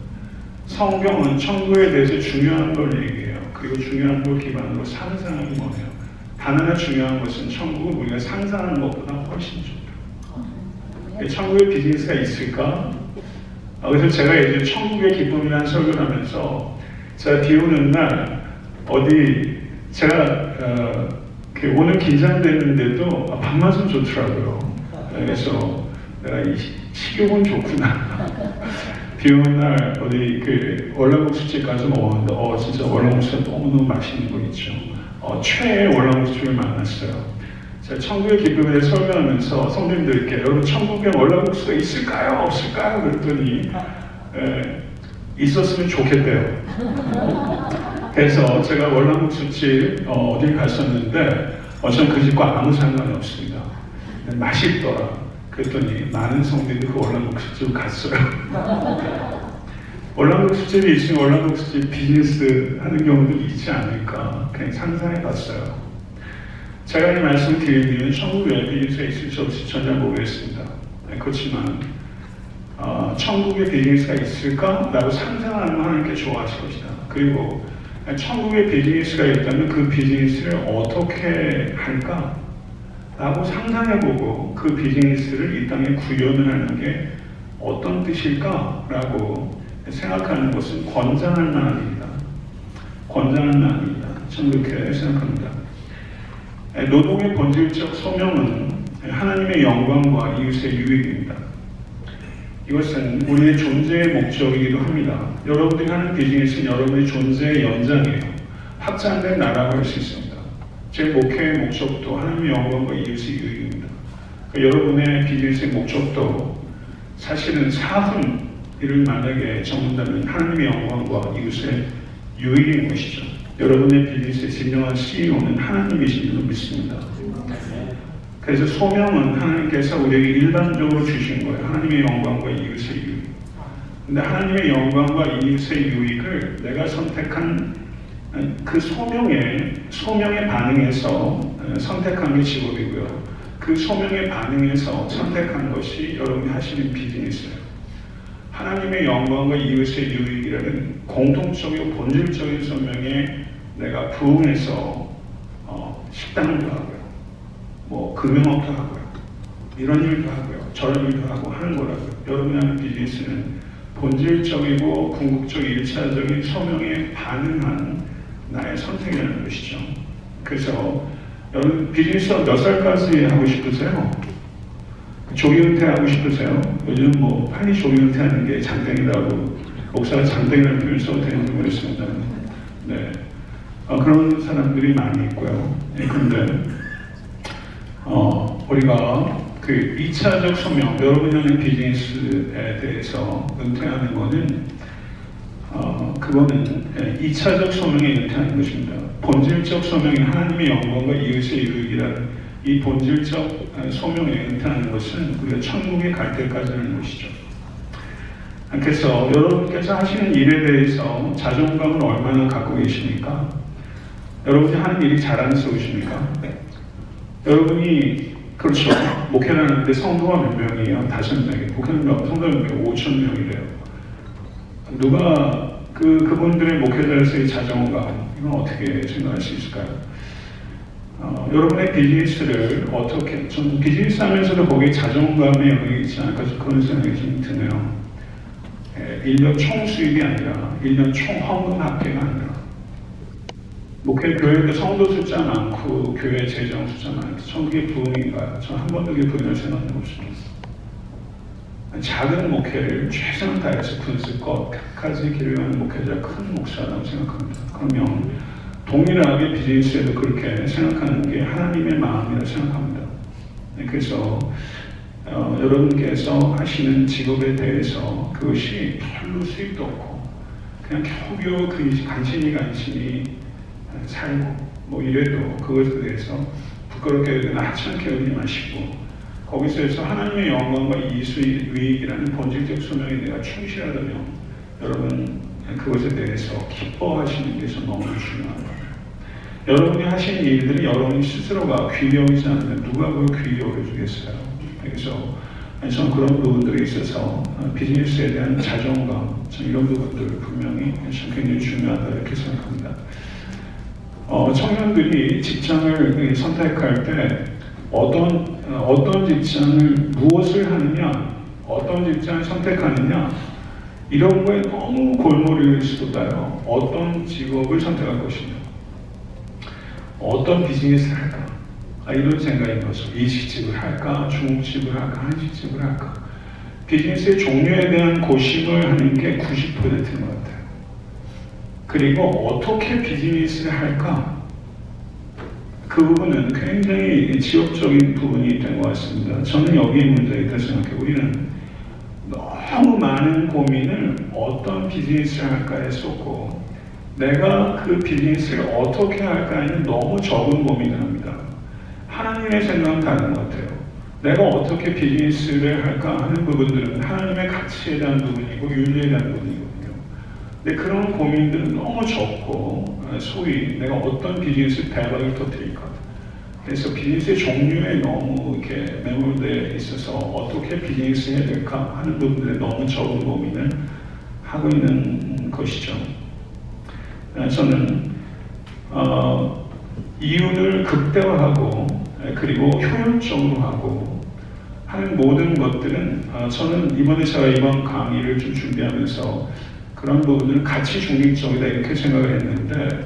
성경은 천국에 대해서 중요한 걸 얘기해요. 그리고 중요한 걸 기반으로 상상하는 거예요. 단 하나 중요한 것은 천국은 우리가 상상하는 것보다 훨씬 좋다. 천국에 비즈니스가 있을까? 그래서 제가 예전에 천국의 기쁨이라는 설교를 하면서 제가 비 오는 날 어디 제가 오늘 긴장됐는데도 밥맛은 좋더라고요. 그래서 내가 이 식욕은 좋구나. 비 오는 날 어디 월남국수집 가서 먹었는데 진짜 월남국수가 너무너무 맛있는 거 있죠. 최애 월남국수를 만났어요. 제가 천국의 기쁨에 대해 설명하면서 성도님들께 여러분 천국에 월남국수가 있을까요? 없을까요? 그랬더니 있었으면 좋겠대요. 그래서 제가 월남국수집 어디 갔었는데 전 그 집과 아무 상관이 없습니다. 맛있더라. 그랬더니 많은 성도들이 그 월남국수집 갔어요. 월남국수집이 있으면 월남국수집 비즈니스 하는 경우도 있지 않을까 그냥 상상해 봤어요. 제가 이 말씀을 드리면 천국에 비즈니스가 있을지 없을지 전혀 모르겠습니다. 그렇지만 천국의 비즈니스가 있을까? 라고 상상하는 하나님께 좋아하실 것이다. 그리고 천국의 비즈니스가 있다면 그 비즈니스를 어떻게 할까? 라고 상상해보고 그 비즈니스를 이 땅에 구현을 하는 게 어떤 뜻일까? 라고 생각하는 것은 권장할 만합니다. 권장할 만합니다. 저는 그렇게 생각합니다. 노동의 본질적 소명은 하나님의 영광과 이웃의 유익입니다. 이것은 우리의 존재의 목적이기도 합니다. 여러분들이 하는 비즈니스는 여러분의 존재의 연장이에요. 확장된 나라가 할 수 있습니다. 제 목회의 목적도 하나님의 영광과 이웃의 유익입니다. 그러니까 여러분의 비즈니스의 목적도 사실은 사훈을 만약에 적는다면 하나님의 영광과 이웃의 유익인 것이죠. 여러분의 비즈니스의 진정한 CEO는 하나님이신 줄로 믿습니다. 그래서 소명은 하나님께서 우리에게 일반적으로 주신 거예요. 하나님의 영광과 이웃의 유익. 근데 하나님의 영광과 이웃의 유익을 내가 선택한 그 소명에 반응해서 선택한 게 직업이고요. 그 소명에 반응해서 선택한 것이 여러분이 하시는 비즈니스예요. 하나님의 영광과 이웃의 유익이라는 공통적이고 본질적인 소명에 내가 부응해서 식당도 하고요. 금융업도 하고요. 이런 일도 하고요. 저런 일도 하고 하는 거라고요. 여러분이 하는 비즈니스는 본질적이고 궁극적 일차적인 소명에 반응한 나의 선택이라는 것이죠. 그래서 여러분 비즈니스 몇 살까지 하고 싶으세요? 조기 은퇴하고 싶으세요? 요즘 빨리 조기 은퇴하는 게 장땡이라고 목사가 장땡이라는 표현을 써도 되는지 모르겠습니다. 네. 그런 사람들이 많이 있고요. 그런데 우리가 그 2차적 소명, 여러분이 하는 비즈니스에 대해서 은퇴하는 거는 그거는 2차적 소명에 은퇴하는 것입니다. 본질적 소명이 하나님의 영광과 이웃의 유익이라는 이 본질적 소명에 은퇴하는 것은 우리가 천국에 갈 때까지 하는 것이죠. 그래서 여러분께서 하시는 일에 대해서 자존감을 얼마나 갖고 계십니까? 여러분이 하는 일이 자랑스러우십니까? 여러분이 그렇죠. 목회를 하는데 성도가 몇 명이에요? 5명이. 목회는 성도가 몇 명? 5,000명이래요. 누가 그분들의 목회자로서의 자존감, 이건 어떻게 생각할 수 있을까요? 여러분의 비즈니스를 어떻게, 전 비즈니스 하면서도 거기에 자존감의 영역이 있지 않을까 그런 생각이 좀 드네요. 1년 총 수입이 아니라 1년 총 헌금 합계가 아니라 목회 교회도 성도 숫자 많고 교회 재정 숫자 많고 전 그게 부흥인가요? 전 한 번도 그게 부흥을 생각한 적 없습니다. 작은 목회를 최선을 다해서 군수껏 끝까지 기르는 목회자가 큰 목사라고 생각합니다. 그러면 동일하게 비즈니스에도 그렇게 생각하는 게 하나님의 마음이라고 생각합니다. 그래서 여러분께서 하시는 직업에 대해서 그것이 별로 수익도 없고 그냥 겨우겨우 간신히 살고 뭐 이래도 그것에 대해서 부끄럽게 여기나 하찮게 여기지 마시고 거기서 해서 하나님의 영광과 이익이라는 본질적 소명에 내가 충실하다면 여러분 그것에 대해서 기뻐하시는 게 너무 중요합니다. 여러분이 하시는 일들이 여러분 스스로가 귀히 여기지 않으면 누가 그걸 귀히 여겨주겠어요. 그래서 저는 그런 부분들에 있어서 비즈니스에 대한 자존감, 이런 부분들을 분명히 굉장히 중요하다 이렇게 생각합니다. 청년들이 직장을 선택할 때 어떤 직장을 무엇을 하느냐, 어떤 직장을 선택하느냐 이런 거에 너무 골머리를 쏟아요. 어떤 직업을 선택할 것이냐, 어떤 비즈니스를 할까, 이런 생각인 거죠. 일식집을 할까, 중국집을 할까, 한식집을 할까. 비즈니스의 종류에 대한 고심을 하는 게 90%인 것 같아요. 그리고 어떻게 비즈니스를 할까? 그 부분은 굉장히 지역적인 부분이 된 것 같습니다. 저는 여기에 문제가 있다고 생각해요. 우리는 너무 많은 고민을 어떤 비즈니스를 할까에 쏟고 내가 그 비즈니스를 어떻게 할까에는 너무 적은 고민을 합니다. 하나님의 생각은 다른 것 같아요. 내가 어떻게 비즈니스를 할까 하는 부분들은 하나님의 가치에 대한 부분이고 윤리에 대한 부분이거든요. 근데 그런 고민들은 너무 적고 소위 내가 어떤 비즈니스 대박을 터뜨릴까. 그래서 비즈니스의 종류에 너무 이렇게 매몰되어 있어서 어떻게 비즈니스 해야 될까 하는 부분들에 너무 적은 고민을 하고 있는 것이죠. 저는 이윤을 극대화하고 그리고 효율적으로 하고 하는 모든 것들은 저는 이번 강의를 좀 준비하면서 그런 부분을 가치 중립적이다 이렇게 생각을 했는데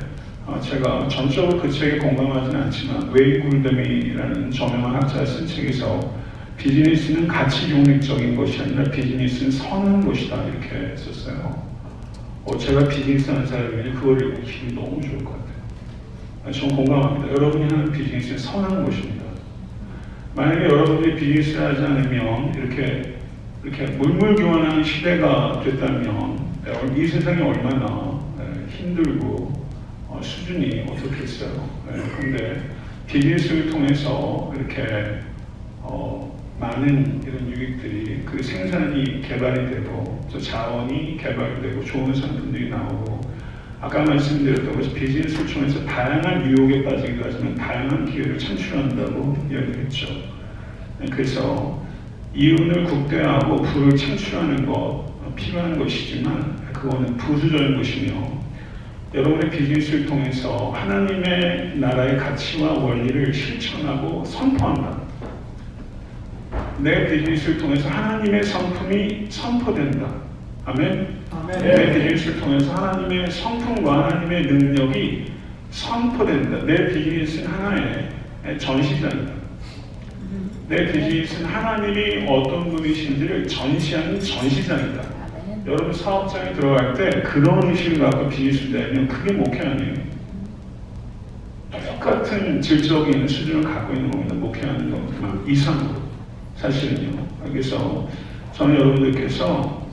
제가 전적으로 그 책에 공감하지는 않지만 웨이 굴덤이라는 저명한 학자가 쓴 책에서 비즈니스는 가치 중립적인 것이 아니라 비즈니스는 선한 것이다 이렇게 썼어요. 제가 비즈니스 하는 사람이면 그거를 읽으시면 너무 좋을 것 같아요. 저는 공감합니다. 여러분이 하는 비즈니스는 선한 것입니다. 만약에 여러분들이 비즈니스를 하지 않으면 이렇게 물물교환하는 시대가 됐다면 이 세상이 얼마나 힘들고 수준이 어떻겠어요. 그런데 비즈니스를 통해서 이렇게 많은 이런 유익들이 그 생산이 개발이 되고 또 자원이 개발이 되고 좋은 상품들이 나오고 아까 말씀드렸던 것이 비즈니스를 통해서 다양한 유혹에 빠지기도 하지만 다양한 기회를 창출한다고 이야기했죠. 그래서 이윤을 국대화하고 부를 창출하는 것 필요한 것이지만 그거는 부수적인 것이며 여러분의 비즈니스를 통해서 하나님의 나라의 가치와 원리를 실천하고 선포한다. 내 비즈니스를 통해서 하나님의 성품이 선포된다. 아멘? 내 비즈니스를 통해서 하나님의 성품과 하나님의 능력이 선포된다. 내 비즈니스는 하나의 전시장이다. 내 비즈니스는 하나님이 어떤 분이신지를 전시하는 전시장이다. 여러분 사업장에 들어갈 때 그런 의식을 갖고 비즈니스를 내면 그게 목회 아니에요. 똑같은 질적인 수준을 갖고 있는 겁니다. 목회하는 것만 이상으로. 사실은요. 그래서 저는 여러분들께서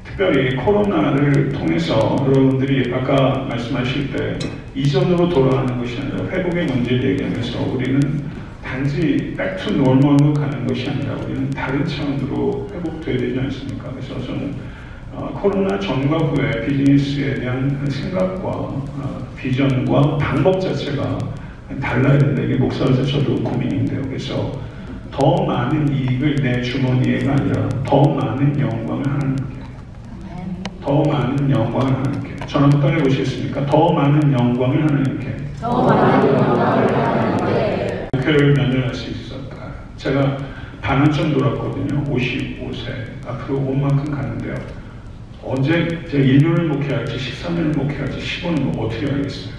특별히 코로나를 통해서 여러분들이 아까 말씀하실 때 이전으로 돌아가는 것이 아니라 회복의 문제를 얘기하면서 우리는 단지 백투 노멀로 가는 것이 아니라 우리는 다른 차원으로 회복돼야 되지 않습니까? 그래서 저는 코로나 전과 후에 비즈니스에 대한 생각과 비전과 방법 자체가 달라야 된다. 이게 목사로서 저도 고민인데요. 그래서 더 많은 이익을 내 주머니에가 아니라 더 많은 영광을 하나님께, 더 많은 영광을 하나님께. 저는 한번 따라해보시겠습니까? 더 많은 영광을 하나님께. 더 많은 영광을 하나님께. 목회를 몇 년 할 수 있을까요? 제가 반환점 돌았거든요. 55세. 앞으로 온 만큼 가는데요. 언제 제가 1년을 목회할지 13년을 목회할지 15년을 어떻게 알겠어요?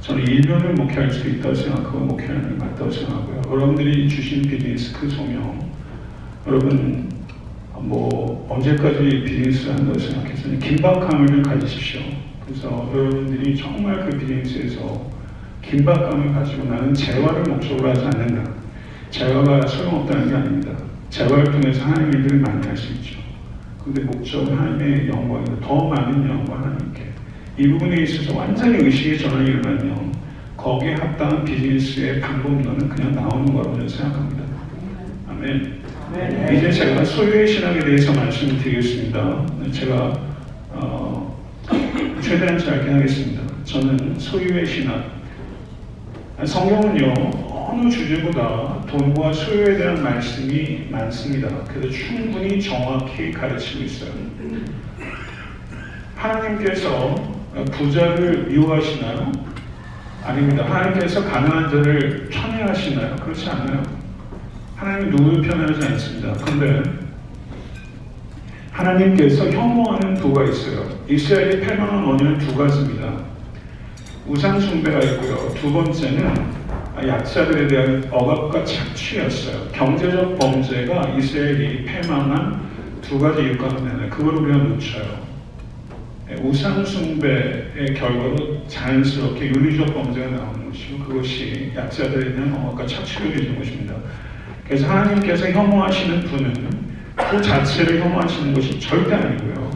저는 1년을 목회할 수 있다고 생각하고 목회하는 게 맞다고 생각하고요. 여러분들이 주신 비즈니스 그 소명, 여러분 뭐 언제까지 비즈니스를 한다고 생각해서 긴박감을 가지십시오. 그래서 여러분들이 정말 그 비즈니스에서 긴박감을 가지고 나는 재화를 목적으로 하지 않는다. 재화가 소용없다는 게 아닙니다. 재화를 통해서 하나님의 일을 많이 할 수 있죠. 근데 목적은 하나님의 영광이다. 더 많은 영광 하나님께. 이 부분에 있어서 완전히 의식의 전환이 일어나면 거기에 합당한 비즈니스의 방법론은 그냥 나오는 거라고 저는 생각합니다. 아멘. 네. 이제 제가 소유의 신학에 대해서 말씀을 드리겠습니다. 제가 최대한 짧게 하겠습니다. 저는 소유의 신학, 성경은요 어느 주제보다 돈과 소유에 대한 말씀이 많습니다. 그래서 충분히 정확히 가르치고 있어요. 하나님께서 부자를 미워하시나요? 아닙니다. 하나님께서 가난한 자를 편애하시나요? 그렇지 않아요. 하나님 누구를 편애하지 않습니다. 그런데 하나님께서 혐오하는 부가 있어요. 이스라엘이 패망한 원인은 두 가지입니다. 우상 숭배가 있고요. 두 번째는 약자들에 대한 억압과 착취였어요. 경제적 범죄가 이스라엘이 패망한 두 가지 이유가 있는데 그걸 우리가 놓쳐요. 우상 숭배의 결과로 자연스럽게 윤리적 범죄가 나오는 것이고 그것이 약자들에 대한 억압과 착취로 이루어진 것입니다. 그래서 하나님께서 혐오하시는 분은 그 자체를 혐오하시는 것이 절대 아니고요.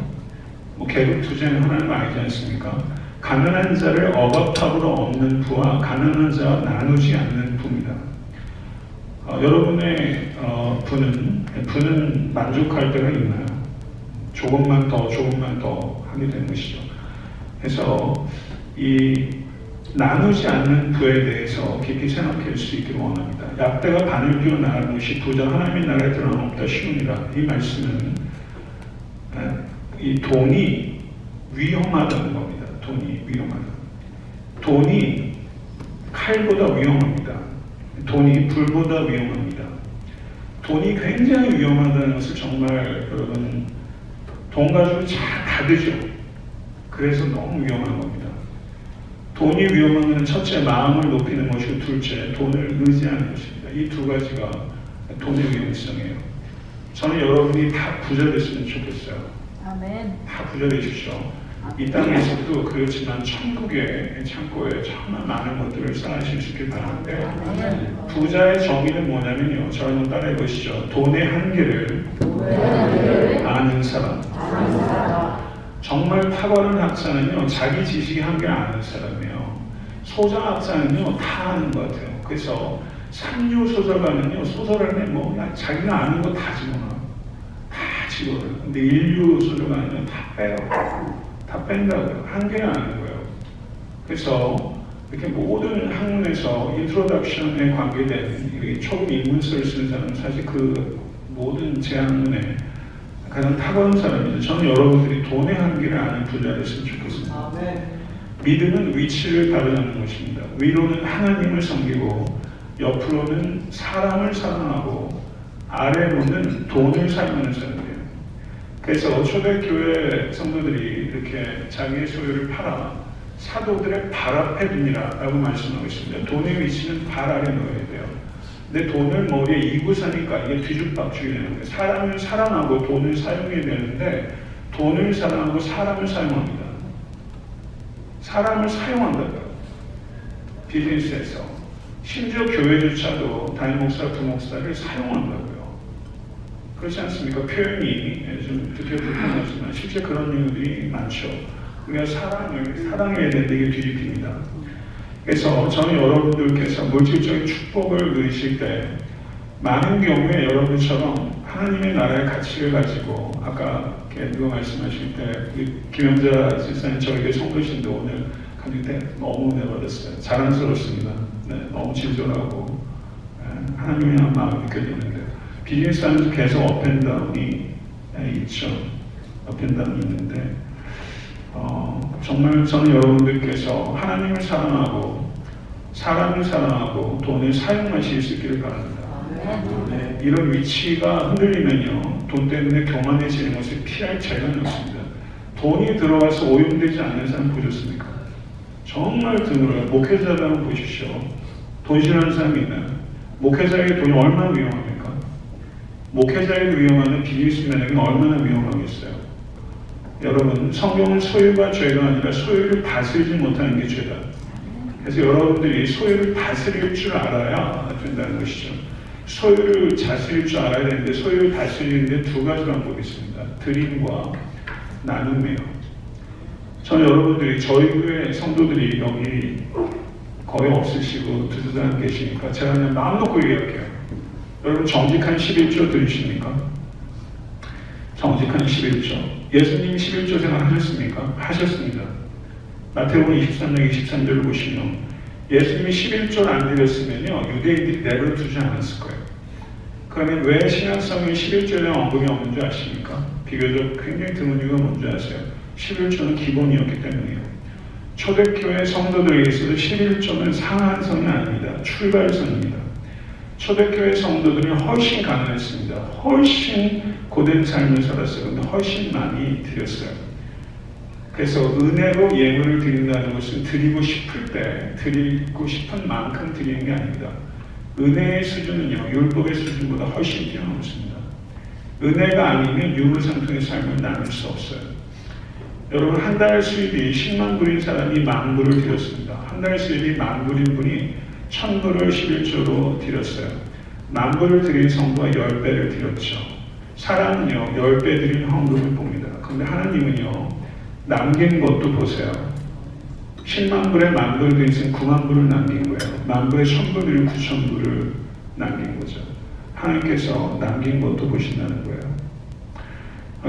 뭐 계급 투쟁은 하나님 알지 않습니까? 가난한 자를 억압함으로 얻는 부와 가난한 자와 나누지 않는 부입니다. 여러분의 부는 만족할 때가 있나요? 조금만 더 하게 되는 것이죠. 그래서 이 나누지 않는 부에 대해서 깊이 생각할 수 있기를 원합니다. 약대가 반을 비워 나가는 것이 부자 하나님의 나라에 들어가는 없다 쉬우니라. 이 말씀은 이 돈이 위험하다는 겁니다. 돈이 위험하다. 돈이 칼보다 위험합니다. 돈이 불보다 위험합니다. 돈이 굉장히 위험하다는 것을 정말 여러분 돈 가지고 잘 다르죠. 그래서 너무 위험한 겁니다. 돈이 위험한 것은 첫째 마음을 높이는 것이고 둘째 돈을 의지하는 것입니다. 이 두 가지가 돈의 위험성이에요. 저는 여러분이 다 부자 됐으면 좋겠어요. 아멘. 다 부자 되십시오. 이 땅에서도 그렇지만 천국의 창고에 정말 많은 것들을 쌓으실 수 있길 바라는데 부자의 정의는 뭐냐면요. 저를 한번 따라해 보시죠. 돈의 한계를 아는 사람. 정말 탁월한 학자는요. 자기 지식의 한계를 아는 사람이에요. 소장학자는요. 다 아는 것 같아요. 그래서 삼류 소설가는요. 소설을 뭐 자기가 아는 거 다 집어넣어요. 다 집어넣어요. 근데 인류 소설가는요. 다 빼요. 다 뺀다고요. 한계를 아는 거예요. 그래서 이렇게 모든 학문에서 인트로덕션에 관계된 초급 인문서를 쓰는 사람은 사실 그 모든 제학문에 가장 탁월한 사람이죠. 저는 여러분들이 돈의 한계를 아는 부자가 됐으면 좋겠습니다. 믿음은 위치를 바로잡는 것입니다. 위로는 하나님을 섬기고 옆으로는 사람을 사랑하고 아래로는 돈을 사랑하는 사람이에요. 그래서 초대교회 성도들이 이렇게 자기의 소유를 팔아 사도들의 발 앞에 두니라 라고 말씀하고 있습니다. 돈의 위치는 발 아래 넣어야 돼요. 근데 돈을 머리에 이고 사니까 이게 뒤죽박죽이 되는 거예요. 사람을 사랑하고 돈을 사용해야 되는데 돈을 사랑하고 사람을 사용합니다. 사람을 사용한다고요. 비즈니스에서. 심지어 교회조차도 담임 목사, 부목사를 사용한다고요. 그렇지 않습니까? 표현이 좀 듣기 불편하지만 실제 그런 이유들이 많죠. 우리가 사랑을 사랑해야 되는데 이게 뒤집힙니다. 그래서 저는 여러분들께서 물질적인 축복을 누리실 때 많은 경우에 여러분처럼 하나님의 나라의 가치를 가지고 아까 누가 말씀하실 때 김영자 집사님 저에게 성도신데 오늘 가질 때 너무 은혜 받았어요. 자랑스럽습니다. 네, 너무 진솔하고 하나님의 마음이 느껴지는데 비즈니스 하면서 계속 업앤다운이 있죠. 업앤다운이 있는데 정말 저는 여러분들께서 하나님을 사랑하고 사람을 사랑하고 돈을 사용하실 수 있기를 바랍니다. 네, 이런 위치가 흔들리면요 돈 때문에 교만해지는 것을 피할 재간이 없습니다. 돈이 들어가서 오염되지 않는 사람 보셨습니까? 정말 드물어요. 목회자들 한번 보십시오. 돈 싫어하는 사람이 있나요? 목회자에게 돈이 얼마나 위험합니까? 목회자에게 위험하는 비즈니스맨에게는 얼마나 위험하겠어요? 여러분, 성경은 소유가 죄가 아니라 소유를 다스리지 못하는 게 죄다. 그래서 여러분들이 소유를 다스릴 줄 알아야 된다는 것이죠. 소유를 다스릴 줄 알아야 되는데 소유를 다스리는데 두 가지 방법이 있습니다. 드림과 나눔이에요. 저는 여러분들이 저희 교회 성도들이 여기 거의 없으시고 두 사람 계시니까 제가 그냥 마음 놓고 얘기할게요. 여러분 정직한 11조 들으십니까? 정직한 11조. 예수님이 11조 생각하셨습니까? 하셨습니다. 마태복음 23장 23절을 보시면 예수님이 11조를 안 드렸으면요 유대인들이 내버려두지 않았을 거예요. 그러면 왜 신약성에 11조에 언급이 없는 줄 아십니까? 비교적 굉장히 드문 이유가 뭔지 아세요? 11조는 기본이었기 때문이에요. 초대교회 성도들에게 있어서 11조는 상한선이 아닙니다. 출발선입니다. 초대교회 성도들은 훨씬 가난했습니다. 훨씬 고된 삶을 살았어요. 근데 훨씬 많이 드렸어요. 그래서 은혜로 예물을 드린다는 것은 드리고 싶을 때 드리고 싶은 만큼 드리는 게 아닙니다. 은혜의 수준은요 율법의 수준보다 훨씬 뛰어넘습니다. 은혜가 아니면 유물상통의 삶을 나눌 수 없어요. 여러분 한 달 수입이 10만 불인 사람이 10,000 불을 드렸습니다. 한 달 수입이 10,000 불인 분이 1,000불을 11조로 드렸어요. 10,000 불을 드린 성도가 10배를 드렸죠. 사람은요 10배 드린 헌금을 봅니다. 그런데 하나님은요 남긴 것도 보세요. 10만 불에 10,000 불을 드린 셈 9만 불을 남긴 거예요. 10,000 불에 1,000불 드린 9,000불을 남긴 거죠. 하나님께서 남긴 것도 보신다는 거예요.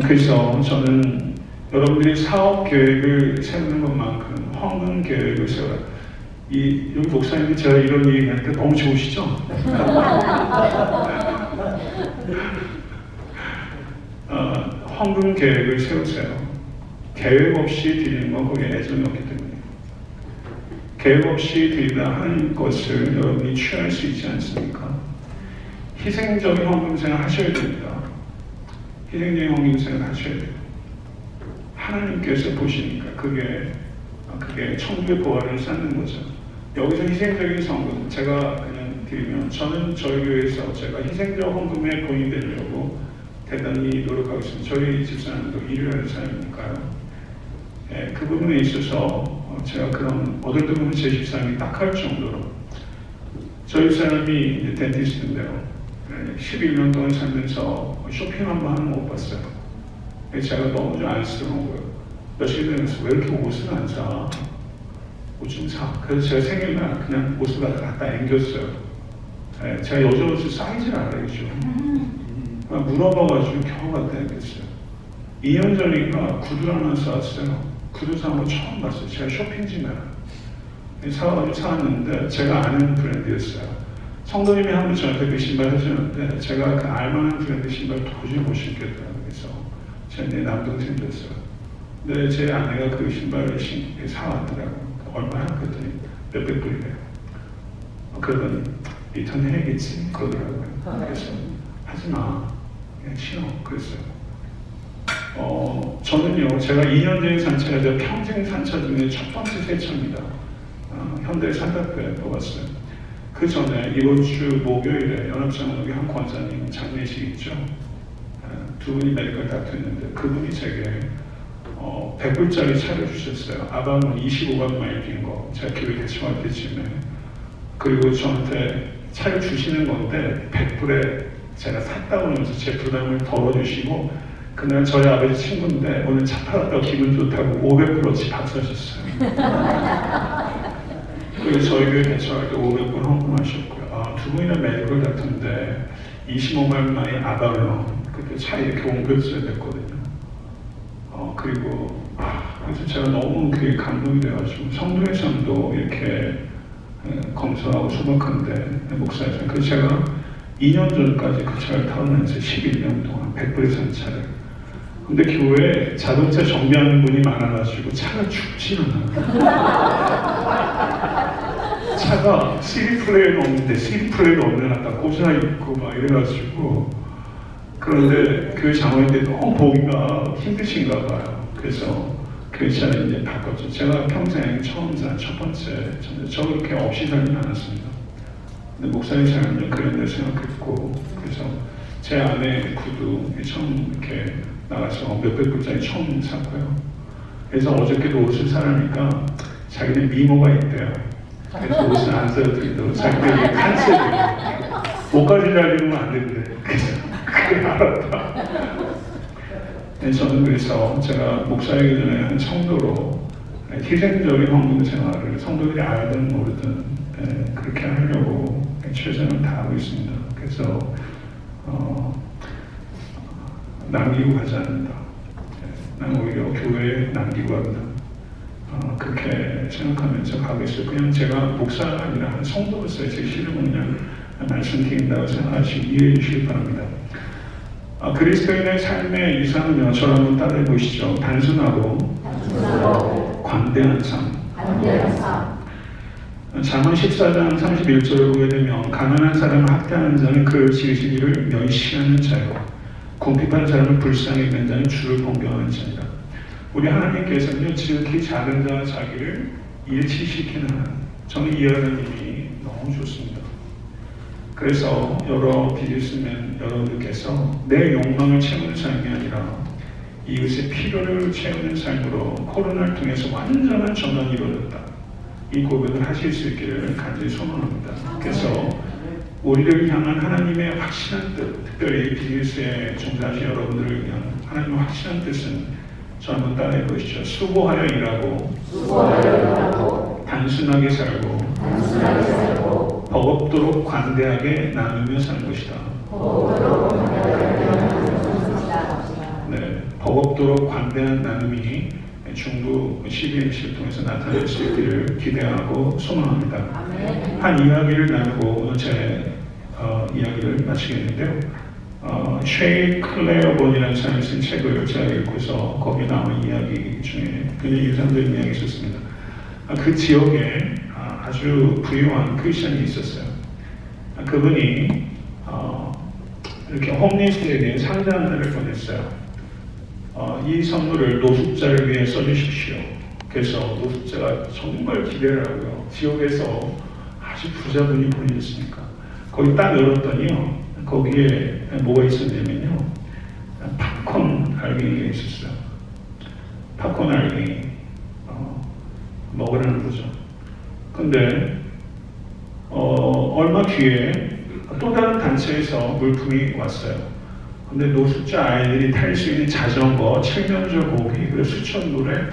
그래서 저는 여러분들이 사업 계획을 세우는 것만큼 헌금 계획을 세워라. 여기 목사님이 제가 이런 얘기하니까 너무 좋으시죠? 헌금 계획을 세우세요. 계획 없이 드리는 건 거기에 애정이 없기 때문에. 계획 없이 드리다 하는 것을 여러분이 취할 수 있지 않습니까? 희생적인 헌금 생활 하셔야 됩니다. 희생적인 헌금 생활 하셔야 돼요. 하나님께서 보시니까 그게 천국의 보화를 쌓는 거죠. 여기서 희생적인 헌금 제가 그냥 드리면 저는 저희 교회에서 제가 희생적 헌금에 본이 되려고 대단히 노력하고 있습니다. 저희 집사람도 일을 하는 사람이니까요. 예, 그 부분에 있어서 제가 그런 어떨 때 보면 제 집사람이 딱할 정도로 저희 집사람이 덴티스트인데요. 11년 동안 살면서 쇼핑 한번 하는 거 못 봤어요. 제가 너무 좀 안쓰러운 거예요. 며칠 전에서 왜 이렇게 옷을 안 사? 옷 좀 사. 그래서 제가 생일날 그냥 옷을 갖다 앵겼어요. 예, 제가 여자 옷을 사이즈를 알아야죠. 물어봐가지고 겨우 갖다 앵겼어요. 2년 전인가 구두를 하나 사왔어요. 구두 사온 거 처음 봤어요. 제가 쇼핑지나 사와가지고 사왔는데 제가 아는 브랜드였어요. 성도님이 한번 저한테 그 신발 해주셨는데 제가 그 알만한 브랜드 신발 도저히 못 신겠더라고요. 그래서 제가 내 남동생 됐어요. 근데 제 아내가 그 신발을 사왔더라고요. 얼마나? 그랬더니 몇백 불이래요. 그러더니 리턴 해야겠지 그러더라고요. 그래서 하지마 그냥 신어 그랬어요. 저는요 제가 2년 전에 산 차가 제 평생 산 차 중에 첫 번째 새 차입니다. 현대 산타페 뽑았어요. 그 전에 이번 주 목요일에 연합장로교 한 권사님 장례식 있죠. 두 분이 메디컬 닥터였는데 그분이 제게 100불짜리 차를 주셨어요. 아방은 25만 마일 뛴 거. 제가 교회 개척할 때쯤에. 그리고 저한테 차를 주시는 건데 100불에 제가 샀다고 하면서 제 부담을 덜어주시고 그날 저희 아버지 친구인데 오늘 차 팔았다고 기분 좋다고 500불어치 밥 사셨어요. 그리고 저희 교회 개척할 때 500불 헌금하셨고요. 두 분이나 메디컬 닥터인데 25만 마일 아발론 그때 차에 이렇게 옮겼어야 됐거든요. 그리고 그래서 제가 너무 그게 감동이 돼가지고 성도에서도 이렇게 검소하고 소박한데 목사님, 그래서 제가 2년 전까지 그 차를 타면서 11년 동안 100불에 산 차를. 근데 교회에 자동차 정비하는 분이 많아가지고 차가 춥지 않아요. 차가 CD 플레이어는 없는데 CD 플레이어가 없는 아까 고사 입고 막 이래가지고. 그런데 교회 장로님들이 너무 보기가 힘드신가 봐요. 그래서 그 차를 이제 바꿨죠. 제가 평생 처음 산 첫 번째, 저 그렇게 없이 살진 않았습니다. 근데 목사님 사람은 그런 데 생각했고, 그래서 제 아내 구두 처음 이렇게 나가서 몇백 불짜리 처음 샀고요. 그래서 어저께도 옷을 사라니까 자기네 미모가 있대요. 그래서 옷을 안 사드린다고 자기들이 간섭이에요. 옷까지 잘 입으면 안 된대. 그래서 그래 알았다. 저는 그래서 제가 목사이기 전에 한 성도로 희생적인 헌금 생활을 성도들이 알든 모르든 그렇게 하려고 최선을 다하고 있습니다. 그래서 남기고 가지 않는다. 난 오히려 교회에 남기고 간다. 그렇게 생각하면서 가고 있어요. 그냥 제가 목사가 아니라 한 성도로서의 제 실력은 그냥 말씀드린다고 생각하시고 이해해 주시기 바랍니다. 그리스도인의 삶의 이상은요, 저를 한번 따라해 보시죠. 단순하고 관대한 삶. 잠언 14장 31절을 보게 되면 가난한 사람을 학대하는 자는 그를 지으시기를 멸시하는 자요, 궁핍한 사람을 불쌍히 여기는 자는 주를 공경하는 자니라. 우리 하나님께서는요, 지극히 작은 자와 자기를 일치시키는 하나님. 저는 이 하나님이 너무 좋습니다. 그래서 여러 비즈니스맨 여러분들께서 내 욕망을 채우는 삶이 아니라 이웃의 필요를 채우는 삶으로 코로나를 통해서 완전한 전환이 이루어졌다. 이 고백을 하실 수 있기를 간절히 소망합니다. 그래서 우리를 향한 하나님의 확실한 뜻, 특별히 비즈니스에 종사하신 여러분들을 위한 하나님의 확실한 뜻은 저 한번 따라해 보시죠. 수고하여 일하고 단순하게 살고 버겁도록 관대하게 나누며 사는 것이다. 네, 버겁도록 관대한 나눔이 중부 CBMC를 통해서 나타날 수 있기를 기대하고 소망합니다. 한 이야기를 나누고 오늘 제 이야기를 마치겠는데요. 쉐이 클레어본이라는 사람이 쓴 책을 제가 읽고서 거기에 나온 이야기 중에 굉장히 인상적인 이야기가 있었습니다. 그 지역에 아주 부유한 크리스천이 있었어요. 그분이 이렇게 홈리스에게 상자 하나를 보냈어요. 이 선물을 노숙자를 위해 써주십시오. 그래서 노숙자가 정말 기대를 하고요. 지역에서 아주 부자분이 보내줬으니까 거기 딱 열었더니요, 거기에 뭐가 있었냐면요, 팝콘 알갱이가 있었어요. 팝콘 알갱이 먹으라는 거죠. 근데 얼마 뒤에 또 다른 단체에서 물품이 왔어요. 근데 노숙자 아이들이 탈 수 있는 자전거, 칠면조 고기, 그리고 수천 불의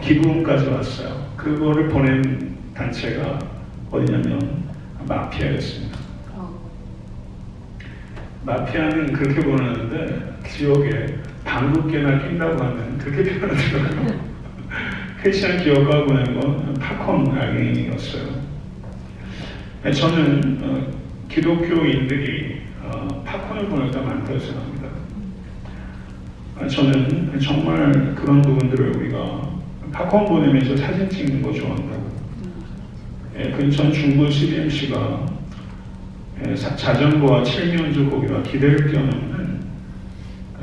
기부금까지 왔어요. 그거를 보낸 단체가 어디냐면 마피아였습니다. 마피아는 그렇게 보내는데 지역에 방귀깨나 낀다고 하면 그렇게 표현하더라고요. 크리스천 기업가 보낸 건 팝콘 알갱이였어요. 저는 기독교인들이 팝콘을 보낼까 많다고 생각합니다. 저는 정말 그런 부분들을 우리가 팝콘 보내면서 사진 찍는 거 좋아한다고. 전 중부 CBMC가 자전거와 칠면조 고기와 기대를 뛰어넘는,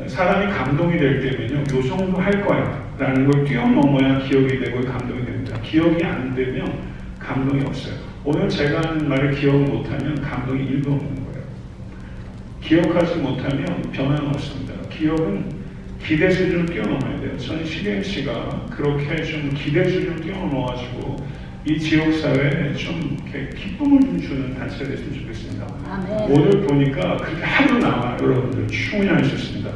사람이 감동이 될 때면요, 요 정도 할 거야 라는 걸 뛰어넘어야 기억이 되고 감동이 됩니다. 기억이 안 되면 감동이 없어요. 오늘 제가 하는 말을 기억 못하면 감동이 1도 없는 거예요. 기억하지 못하면 변화는 없습니다. 기억은 기대 수준을 뛰어넘어야 돼요. 저는 CBMC가 그렇게 좀 기대 수준을 뛰어넘어가지고 이 지역사회에 좀 이렇게 기쁨을 좀 주는 단체가 됐으면 좋겠습니다. 오늘 보니까 그렇게 하루 남아 여러분들 충분히 할 수 있습니다.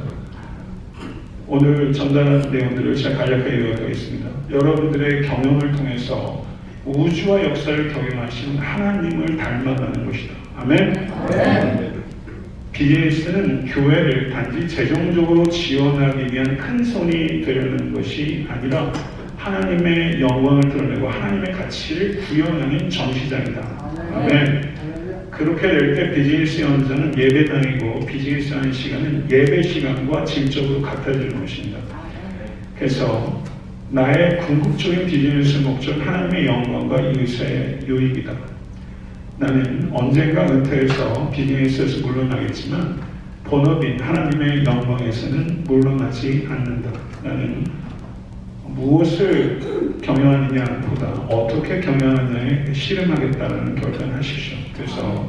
오늘 전달한 내용들을 제가 간략하게 요약하겠습니다. 여러분들의 경험을 통해서 우주와 역사를 경영하신 하나님을 닮아가는 것이다. 아멘. 비즈니스는 교회를 단지 재정적으로 지원하기 위한 큰 손이 되려는 것이 아니라 하나님의 영광을 드러내고 하나님의 가치를 구현하는 전시장이다. 아멘. 그렇게 될 때 비즈니스 현장은 예배당이고 비즈니스 하는 시간은 예배 시간과 질적으로 같아지는 것입니다. 그래서 나의 궁극적인 비즈니스 목적은 하나님의 영광과 이웃의 유익이다. 나는 언젠가 은퇴해서 비즈니스에서 물러나겠지만 본업인 하나님의 영광에서는 물러나지 않는다. 나는 무엇을 경영하느냐보다 어떻게 경영하느냐에 실행하겠다는 결단을 하십시오. 그래서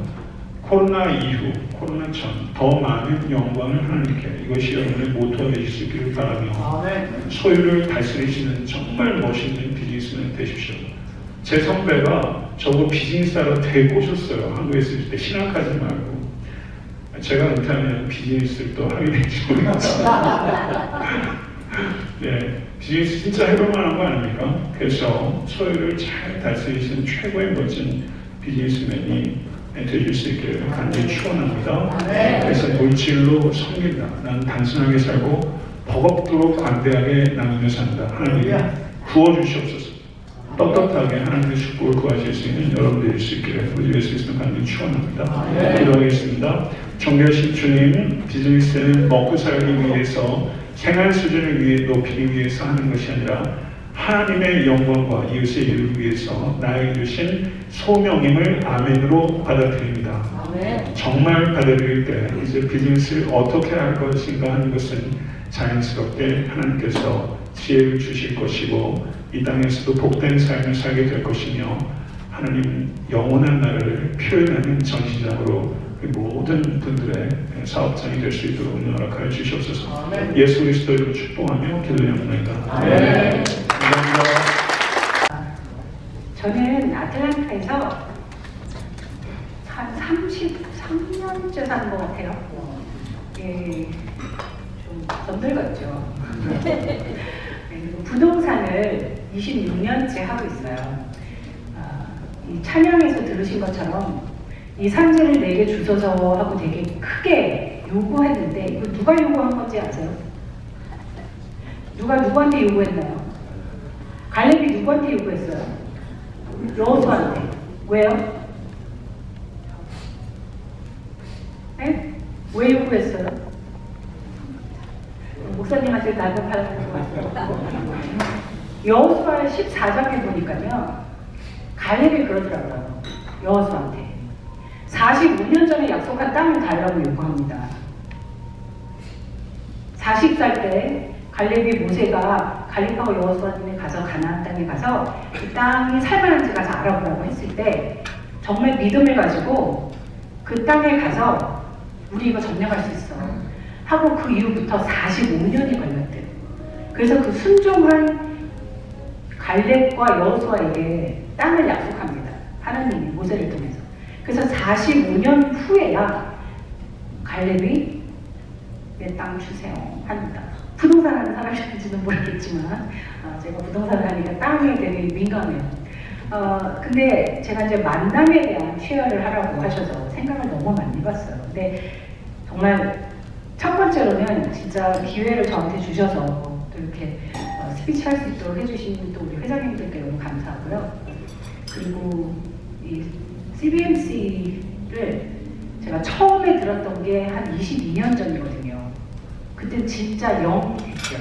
코로나 이후, 코로나 전 더 많은 영광을 하나님께, 이것이 여러분의 모토가 되실 수 있기를 바라며 소유를 다스리시는 정말 멋있는 비즈니스맨 되십시오. 제 선배가 저거 비즈니스하러 데리고오셨어요. 한국에 있을 때. 신학하지 말고. 제가 은퇴하면 비즈니스를 또 하게 될지 모르겠어요. 네, 비즈니스 진짜 해볼 만한 거 아닙니까? 그래서 소유를 잘 다스리시는 최고의 멋진 비즈니스맨이 되실 수 있기를 간절히 축원합니다. 그래서 물질로 섬긴다. 나는 단순하게 살고 버겁도록 관대하게 나누며 산다. 하나님 구워주시옵소서. 떳떳하게 하나님의 축복을 구하실 수 있는 여러분들일 수 있기를 우리 예수 그리스도 간절히 축원합니다. 기도하겠습니다. 존귀하신 주님, 비즈니스는 먹고 살기 위해서 생활 수준을 높이기 위해서 하는 것이 아니라 하나님의 영광과 이웃의 일을 위해서 나에게 주신 소명임을 아멘으로 받아들입니다. 정말 받아들일 때 이제 비즈니스를 어떻게 할 것인가 하는 것은 자연스럽게 하나님께서 지혜를 주실 것이고 이 땅에서도 복된 삶을 살게 될 것이며 하나님 영원한 나라를 표현하는 전시장으로 모든 분들의 사업장이 될 수 있도록 은혜 허락하여 주시옵소서. 예수 그리스도로 축복하며 기도드립니다. 아멘. 감사합니다. 저는 아틀란타에서 한 33년째 사는 것 같아요. 예, 좀 넘늙었죠. 부동산을 26년째 하고 있어요. 이 찬양에서 들으신 것처럼 이 산지를 내게 주소서 하고 되게 크게 요구했는데 이거 누가 요구한 건지 아세요? 누가 누구한테 요구했나요? 갈렙이 누구한테 요구했어요? 여호수아한테. 왜요? 네? 왜 요구했어요? 목사님한테 나도 받아본 것 같아요. 여호수아 14장에 보니까요, 갈렙이 그러더라고요. 여호수아한테 45년 전에 약속한 땅을 달라고 요구합니다. 40살 때 갈렙이 모세가 갈렙하고 여호수아님이 가서 가나안 땅에 가서 그 땅이 살만한지 가서 알아보라고 했을 때 정말 믿음을 가지고 그 땅에 가서 우리 이거 점령할 수 있어 하고 그 이후부터 45년이 걸렸대요. 그래서 그 순종한 갈렙과 여호수아에게 땅을 약속합니다. 하나님이 모세를 통해서. 그래서 45년 후에야 갈렙이 내 땅 주세요 합니다. 부동산 하는 사람인지는 모르겠지만 제가 부동산을 하니까 땅에 되게 민감해요. 근데 제가 이제 만남에 대한 쉐어를 하라고 하셔서 생각을 너무 많이 해봤어요. 근데 정말 첫 번째로는 진짜 기회를 저한테 주셔서 또 이렇게 스피치 할 수 있도록 해주신 또 우리 회장님들께 너무 감사하고요. 그리고 이 CBMC를 제가 처음에 들었던 게 한 22년 전이거든요. 그때 진짜 영했죠.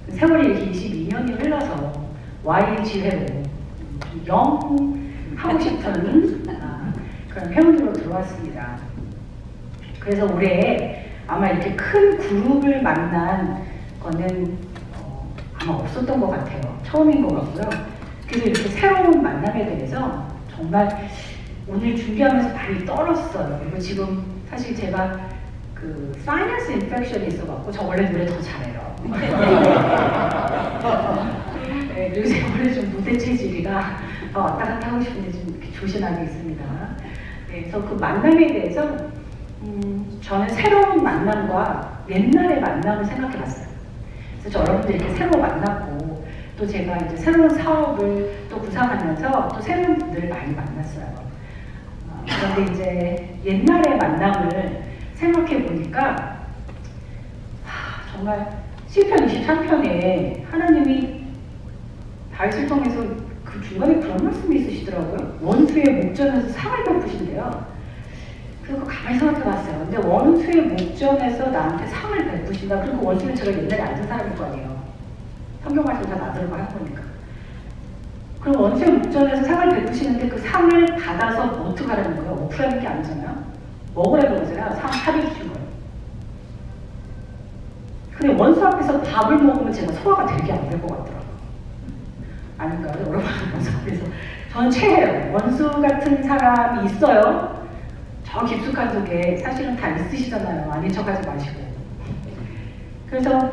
세월이 이렇게 22년이 흘러서 YG회로 영 하고 싶은 그런 회원으로 들어왔습니다. 그래서 올해 아마 이렇게 큰 그룹을 만난 거는 아마 없었던 것 같아요. 처음인 것 같고요. 그래서 이렇게 새로운 만남에 대해서 정말 오늘 준비하면서 발이 떨었어요. 그리고 지금 사실 제가 그 사이너스 인펙션이 있어갖고 저 원래 노래 더 잘해요. 네, 그리고 원래 좀 무대 체질이라 왔다 갔다 하고 싶은데 좀 이렇게 조심하게 있습니다. 네, 그래서 그 만남에 대해서 저는 새로운 만남과 옛날의 만남을 생각해봤어요. 그래서 여러분들 이렇게 새로 만났고 또 제가 이제 새로운 사업을 또 구상하면서 또 새로운 분들을 많이 만났어요. 그런데 이제 옛날의 만남을 생각해 보니까 정말 시편 23편에 하나님이 다윗을 통해서 그 중간에 그런 말씀이 있으시더라고요. 원수의 목전에서 상을 베푸신대요. 그리고 가만히 생각해 봤어요. 근데 원수의 목전에서 나한테 상을 베푸신다. 그리고 원수는 제가 옛날에 알던 사람일 거 아니에요. 성경 말씀 다 나들고 한 거니까. 그럼 원수의 목전에서 상을 베푸시는데 그 상을 받아서 뭐 어떡하라는 거예요? 먹으라는 게 아니잖아요. 먹으라는 거잖아요. 상 차려주신 거예요. 근데 원수 앞에서 밥을 먹으면 제가 소화가 되게 안 될 것 같더라고요. 아닌가요? 여러분, 원수 앞에서. 저는 최애예요. 원수 같은 사람이 있어요. 저 깊숙한 속에 사실은 다 있으시잖아요. 아닌 척하지 마시고. 그래서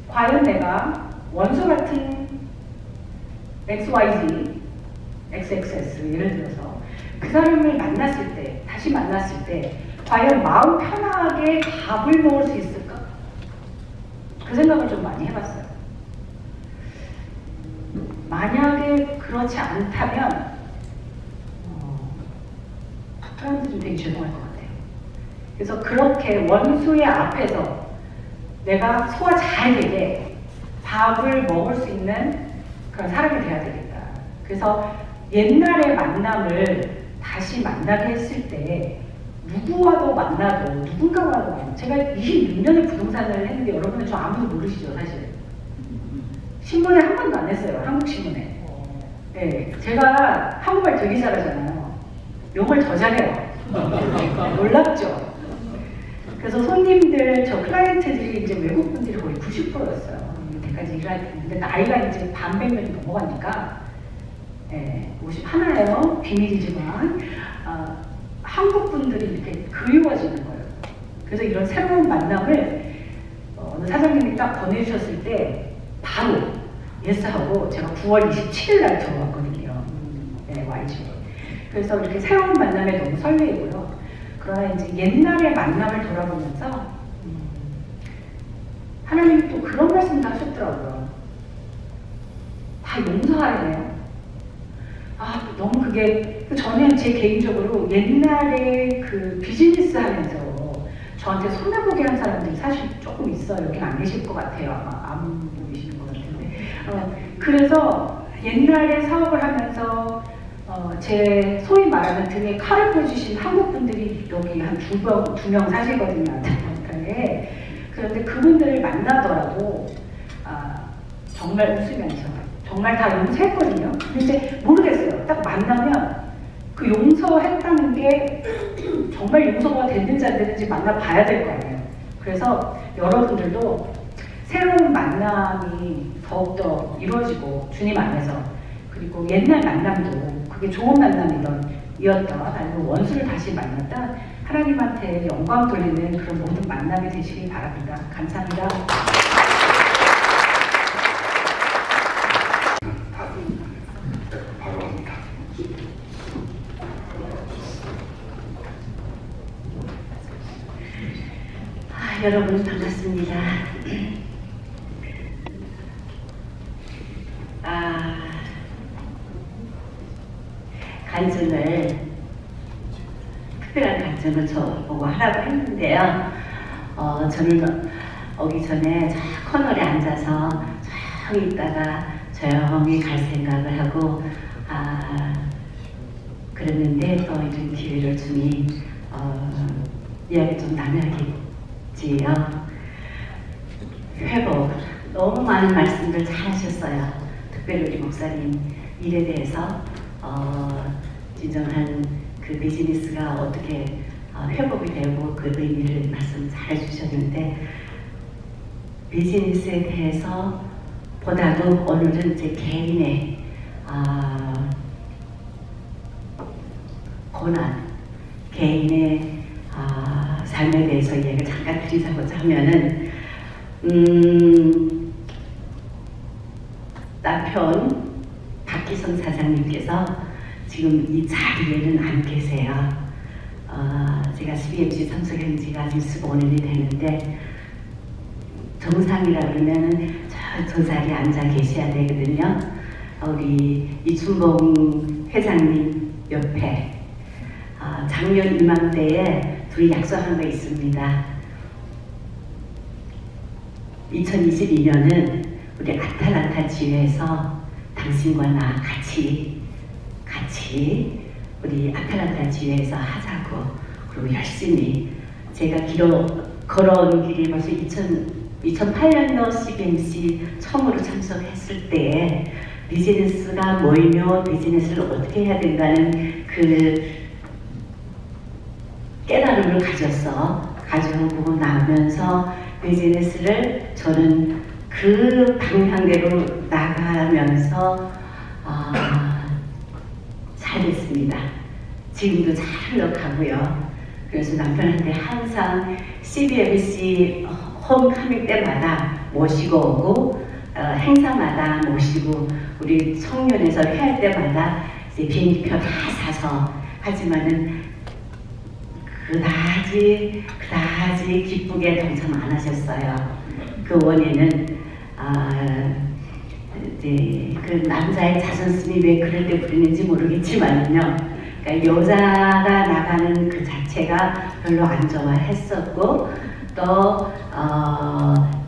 과연 내가 원수 같은 XYZ, XXS 예를 들어서 그 사람을 만났을 때, 다시 만났을 때 과연 마음 편하게 밥을 먹을 수 있을까? 그 생각을 좀 많이 해봤어요. 만약에 그렇지 않다면 사람들이 좀 되게 죄송할 것 같아요. 그래서 그렇게 원수의 앞에서 내가 소화 잘 되게 밥을 먹을 수 있는 그런 사람이 돼야 되겠다. 그래서 옛날의 만남을 다시 만나게 했을 때 누구와도 만나도 누군가와도 만나도 제가 26년을 부동산을 했는데 여러분은 저 아무도 모르시죠 사실. 신문에 한 번도 안 냈어요. 한국신문에. 네, 제가 한국말 되게 잘하잖아요. 영어를 더 잘해요. 놀랍죠? 그래서 손님들, 저 클라이언트들이 이제 외국분들이 거의 90%였어요. 이때까지 일할 때. 근데 나이가 이제 반백년이 넘어가니까, 네, 51예요. 비밀이지만, 한국분들이 이렇게 그리워지는 거예요. 그래서 이런 새로운 만남을 어느 사장님이 딱 보내주셨을 때, 바로 예스하고 제가 9월 27일 날 들어왔거든요. 네, YG. 그래서 이렇게 새로운 만남에 너무 설레이고요. 그러나 이제 옛날의 만남을 돌아보면서 하나님이 또 그런 말씀도 하셨더라고요. 다 용서하래요. 너무 그게 저는 제 개인적으로 옛날에 그 비즈니스 하면서 저한테 손해보게 한 사람들이 사실 조금 있어요. 여기 안 계실 것 같아요. 아마 안 보이시는 것 같은데. 그래서 옛날에 사업을 하면서 제 소위 말하는 등에 칼을 펴주신 한국분들이 여기 한 두 명 사시거든요. 아틀란타에. 그런데 그분들을 만나더라도 정말 웃으면서 정말 다 용서했거든요. 근데 이제 모르겠어요. 딱 만나면 그 용서했다는 게 정말 용서가 됐는지 안 됐는지 만나봐야 될 거 아니에요. 그래서 여러분들도 새로운 만남이 더욱더 이루어지고 주님 안에서 그리고 옛날 만남도 그게 좋은 만남이었다 아니면 원수를 다시 만났다 하나님한테 영광 돌리는 그런 모든 만남이 되시길 바랍니다. 감사합니다. 바로 합니다. 여러분 반갑습니다. 간증을 특별한 간증을 저보고 하라고 했는데요. 저는 오기 전에 저 코너에 앉아서 조용히 있다가 조용히 갈 생각을 하고 그랬는데 또 이런 기회를 주니 이야기 좀 나눠야겠지요. 회복 너무 많은 말씀들 잘 하셨어요. 특별히 우리 목사님 일에 대해서 진정한 그 비즈니스가 어떻게 회복이 되고 그 의미를 말씀 잘 해주셨는데 비즈니스에 대해서 보다도 오늘은 제 개인의 고난, 개인의 삶에 대해서 이야기를 잠깐 드리자고자 하면은 남편 박기성 사장님께서 지금 이 자리에는 안 계세요. 제가 CBMC 참석한 지가 25년이 되는데 정상이라 그러면은 저 자리에 앉아 계셔야 되거든요. 우리 이춘봉 회장님 옆에 작년 이맘때에 둘이 약속한 거 있습니다. 2022년은 우리 아틀란타 지회에서 당신과 나 같이 우리 아틀란타 지회에서 하자고, 그리고 열심히 제가 걸어온 길이 벌써 2008년도 CBMC 처음으로 참석했을 때 비즈니스가 모이며 비즈니스를 어떻게 해야 된다는 그 깨달음을 가지고 나면서 비즈니스를 저는 그 방향대로 나가면서 잘 됐습니다. 지금도 잘 흘러가고요. 그래서 남편한테 항상 CBMC 홈카밍 때마다 모시고 오고 행사마다 모시고 우리 청년에서 회할 때마다 이제 비행기표 다 사서, 하지만은 그다지 기쁘게 동참 안 하셨어요. 그 원인은 이제 그 남자의 자존심이 왜 그럴 때 부리는지 모르겠지만요. 그러니까 여자가 나가는 그 자체가 별로 안 좋아했었고, 또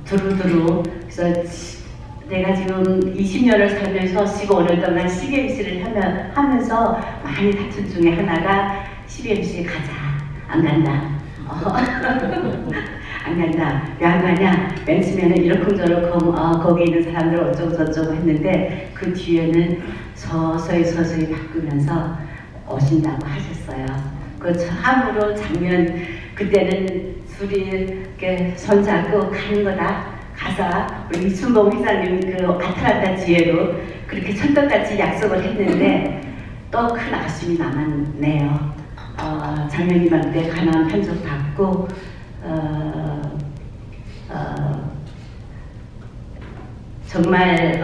두루두루, 그래서 내가 지금 20년을 살면서 15년 동안 CBMC를 하면서 많이 다툰 중에 하나가 CBMC 가자. 안 간다. 안 간다. 왜 안 가냐? 맨 처음에는 이러쿵저러쿵 거기 있는 사람들 어쩌고 저쩌고 했는데 그 뒤에는 서서히 바꾸면서 오신다고 하셨어요. 그 참으로 장면, 그때는 둘이 이렇게 손잡고 가는 거다. 가서 우리 이춘봉 회장님 그 아틀란타 지회로 그렇게 천떡같이 약속을 했는데 또 큰 아쉬움이 남았네요. 장면님한테 가난 편적 받고 정말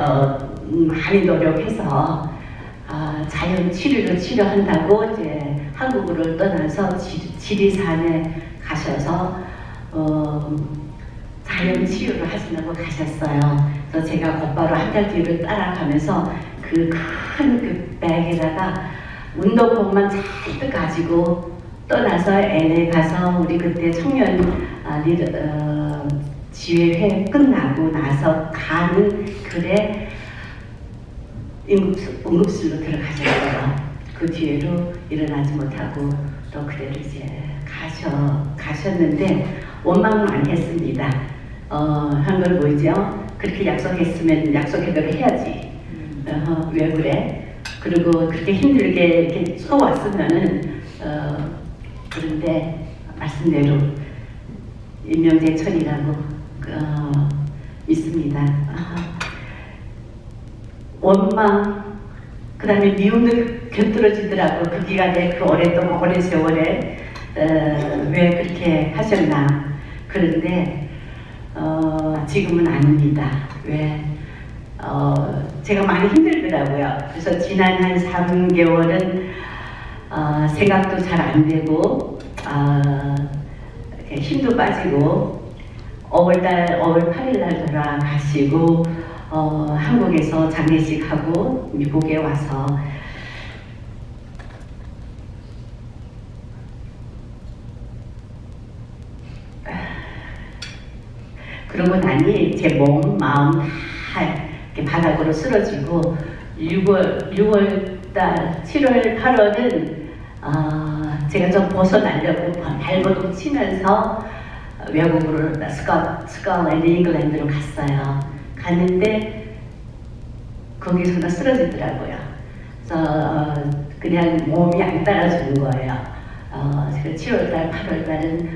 많이 노력해서 자연 치료를 치료한다고 이제 한국으로 떠나서 지리산에 가셔서 자연 치유를 하신다고 가셨어요. 그래서 제가 곧바로 한 달 뒤를 따라가면서 그 큰 백에다가 운동복만 잔뜩 가지고 떠나서 LA 가서 우리 그때 청년 지회회 끝나고 나서 가는 길에 응급실로 들어가셨어요. 그 뒤로 일어나지 못하고 또 그대로 이제 가셨는데 원망 많이 했습니다. 한 걸 뭐죠? 그렇게 약속했으면 약속대로 해야지. 왜 그래? 그리고 그렇게 힘들게 이렇게 써왔으면은 그런데 말씀대로 임명제천이라고 있습니다. 원망, 그 다음에 미움도 곁들어지더라고. 그 기간에 그 오랜 세월에 왜 그렇게 하셨나. 그런데 지금은 아닙니다. 왜? 제가 많이 힘들더라고요. 그래서 지난 한 3개월은 생각도 잘 안 되고 힘도 빠지고 5월 8일 날 돌아가시고 한국에서 장례식하고 미국에 와서 그러고 나니 제 몸, 마음 다 이렇게 바닥으로 쓰러지고 6월달, 7월, 8월은 제가 좀 벗어나려고 발버둥 치면서 외국으로 스콜랜드, 잉글랜드로 갔어요. 갔는데 거기서도 쓰러지더라고요. 그래서 그냥 몸이 안 따라주는 거예요. 7월달, 8월달은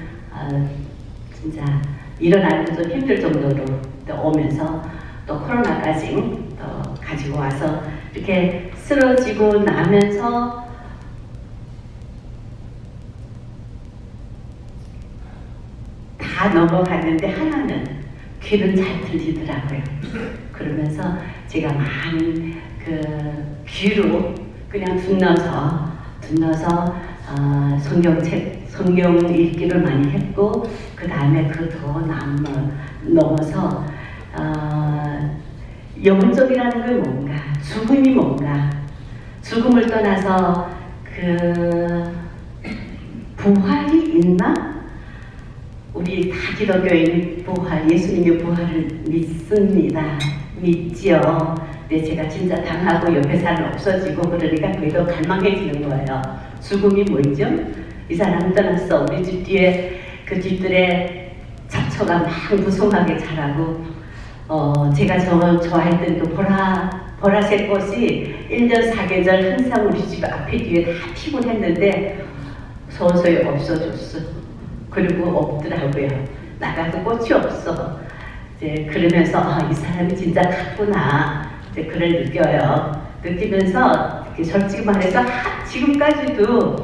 진짜 일어나기도 좀 힘들 정도로 또 오면서 또 코로나까지 또 가지고 와서 이렇게 쓰러지고 나면서 다 넘어갔는데 하나는 귀는 잘 들리더라고요. 그러면서 제가 많은 그 귀로 그냥 둔너서 성경 읽기를 많이 했고 그 다음에 그 더 넘어서 영적이라는 게 뭔가, 죽음이 뭔가, 죽음을 떠나서 그 부활이 있나? 우리 다 기독교인 부활, 예수님의 부활을 믿습니다. 믿지요. 근데 제가 진짜 당하고 옆에 사람 없어지고 그러니까 그게 더 갈망해지는 거예요. 죽음이 뭐죠? 이 사람 떠났어. 우리 집 뒤에 그 뒷뜰에 잡초가 막 무성하게 자라고 제가 좋아했던 그 보라색 꽃이 1년 4계절 항상 우리 집 앞에 뒤에 다 피곤 했는데 서서히 없어졌어. 그리고 없더라고요. 나가도 꽃이 없어. 이제 그러면서 이 사람이 진짜 갔구나. 이제 그걸 느껴요. 느끼면서 솔직히 말해서 지금까지도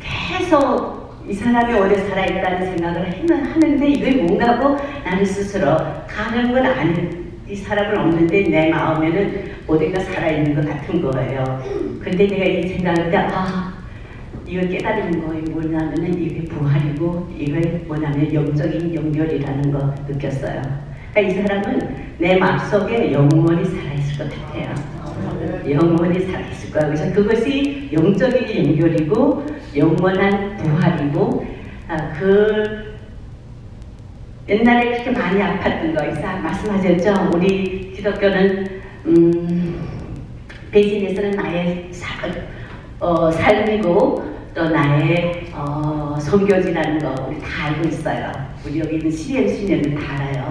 계속 이 사람이 오래 살아있다는 생각을 하는데 이게 뭔가고 나는 스스로 가는 건 아닌 이 사람은 없는데 내 마음에는 어딘가 살아있는 것 같은 거예요. 근데 내가 이 생각할 때 이걸 깨달은 거에 뭐냐면은 이게 부활이고 이게 뭐냐면 영적인 연결이라는 거 느꼈어요. 그러니까 이 사람은 내 마음속에 영원히 살아있을 것 같아요. 영원히 살아있을 거야. 그래서 그것이 영적인 연결이고 영원한 부활이고 옛날에 그렇게 많이 아팠던 거 이사 말씀하셨죠. 우리 기독교는 비즈니스는 나의 삶이고 또 나의 선교지라는 거 우리 다 알고 있어요. 우리 여기 있는 CBN 다 알아요.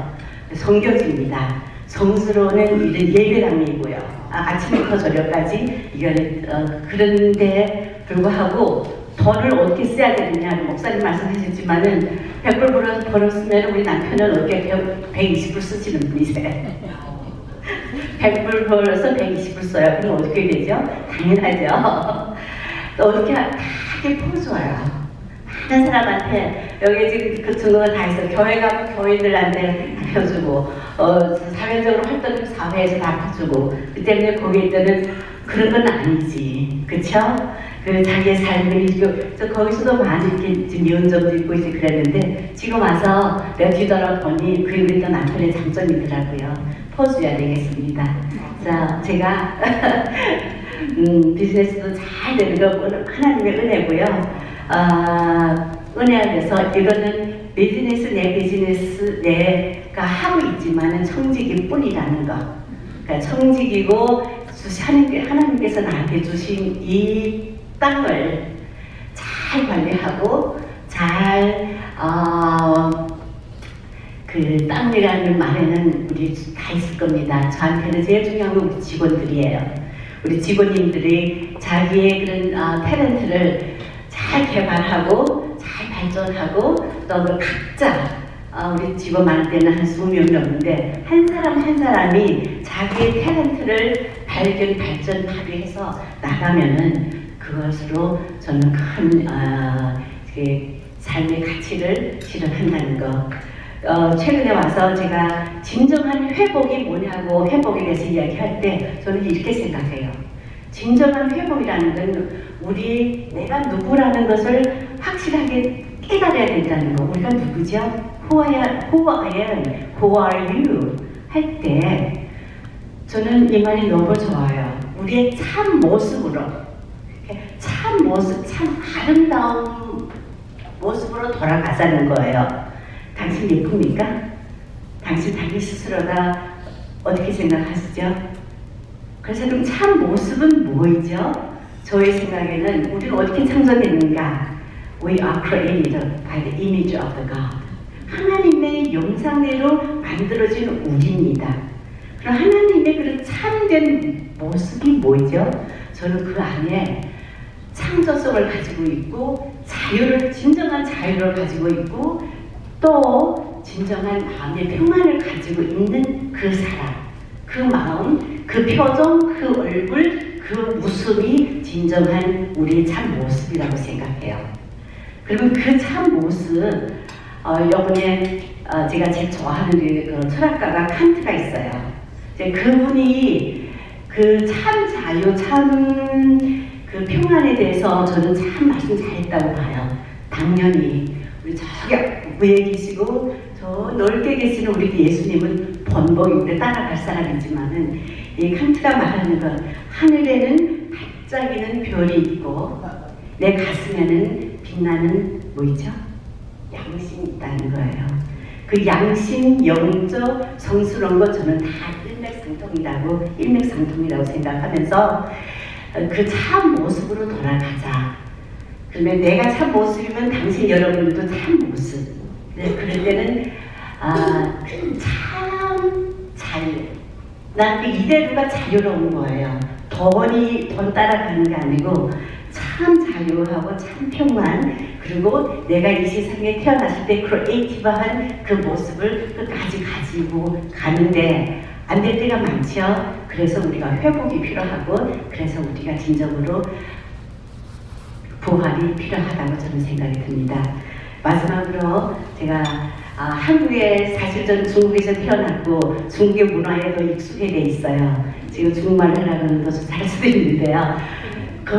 선교지입니다. 성스러운 이런 예배당이고요. 아침부터 저녁까지 이거는 그런데 불구하고 돈을 어떻게 써야 되느냐 목사님 말씀하셨지만은 100불 벌었으면 우리 남편은 어떻게 120불 쓰시는 분이세요. 100불 벌어서 120불 써요. 그럼 어떻게 되죠? 당연하죠. 또 어떻게 크게 퍼줘요. 많은 사람한테 여기 지금 그 증거가 다 있어. 교회 가면 교인들한테 다 펴주고 사회적으로 활동을 사회에서 다 펴주고 그 때문에 거기 있는 그런 건 아니지. 그쵸? 그 자기의 삶을 저 거기서도 많이 이렇게 미운 점도 있고 이제 그랬는데 지금 와서 내가 뒤돌아보니 그 우리 또 남편의 장점이더라고요. 퍼줘야 되겠습니다. 자, 제가 비즈니스도 잘 되는 거 하나님의 은혜고요. 은혜 안에서 이거는 비즈니스 내가 하고 있지만은 청지기 뿐이라는 거. 그러니까 청지기고 하나님께서 나한테 주신 이 땅을 잘 관리하고 잘 그 땅이라는 말에는 우리 다 있을 겁니다. 저한테는 제일 중요한 건 우리 직원들이에요. 우리 직원님들이 자기의 그런 탤런트를 잘 개발하고 잘 발전하고 또 그 각자 우리 직원 많을 때는 한 20명이 넘는데 한 사람 한 사람이 자기의 탤런트를 발전 발휘해서 나가면은 그것으로 저는 큰 삶의 가치를 실현한다는 거. 최근에 와서 제가 진정한 회복이 뭐냐고 회복에 대해서 이야기할 때 저는 이렇게 생각해요. 진정한 회복이라는 건 내가 누구라는 것을 확실하게 깨달아야 된다는 거. 우리가 누구죠? Who I am, who are you? 할 때 저는 이 말이 너무 좋아요. 우리의 참 모습으로 참 모습, 참 아름다운 모습으로 돌아가자는 거예요. 당신 예쁩니까? 당신 자기 스스로가 어떻게 생각하시죠? 그래서 그럼 참 모습은 뭐이죠? 저의 생각에는 우리는 어떻게 창조됐는가? We are created by the image of the God. 하나님의 영상대로 만들어진 우리입니다. 그럼 하나님의 그런 참된 모습이 뭐죠? 저는 그 안에 창조성을 가지고 있고 진정한 자유를 가지고 있고 또 진정한 마음의 평안을 가지고 있는 그 사람, 그 마음, 그 표정, 그 얼굴, 그 웃음이 진정한 우리의 참 모습이라고 생각해요. 그러면 그 참 모습, 이번에 제가 제일 좋아하는 그 철학가가 칸트가 있어요. 그분이 그 참 자유, 참 그 평안에 대해서 저는 참 말씀 잘했다고 봐요. 당연히 우리 저기 위에 계시고 저 넓게 계시는 우리 예수님은 번복인데 따라갈 사람이지만은 이 칸트가 말하는 건 하늘에는 반짝이는 별이 있고 내 가슴에는 빛나는 뭐죠? 양심이 있다는 거예요. 그 양심, 영적, 성스러운 것 저는 다 일맥상통이라고 생각하면서 그 참 모습으로 돌아가자. 그러면 내가 참 모습이면 당신 여러분들도 참 모습. 네, 그럴 때는 참 난 그 이대로가 자유로운 거예요. 돈 따라가는 게 아니고 참 자유하고 참 평안, 그리고 내가 이 세상에 태어났을 때 크리에이티브한 그 모습을 끝까지 가지고 가는데 안 될 때가 많죠. 그래서 우리가 회복이 필요하고, 그래서 우리가 진정으로 부활이 필요하다고 저는 생각이 듭니다. 마지막으로 제가 한국에, 사실 저는 중국에서 태어났고 중국의 문화에도 익숙해 돼 있어요. 지금 중국말을 하려고 하면 더 잘 수도 있는데요.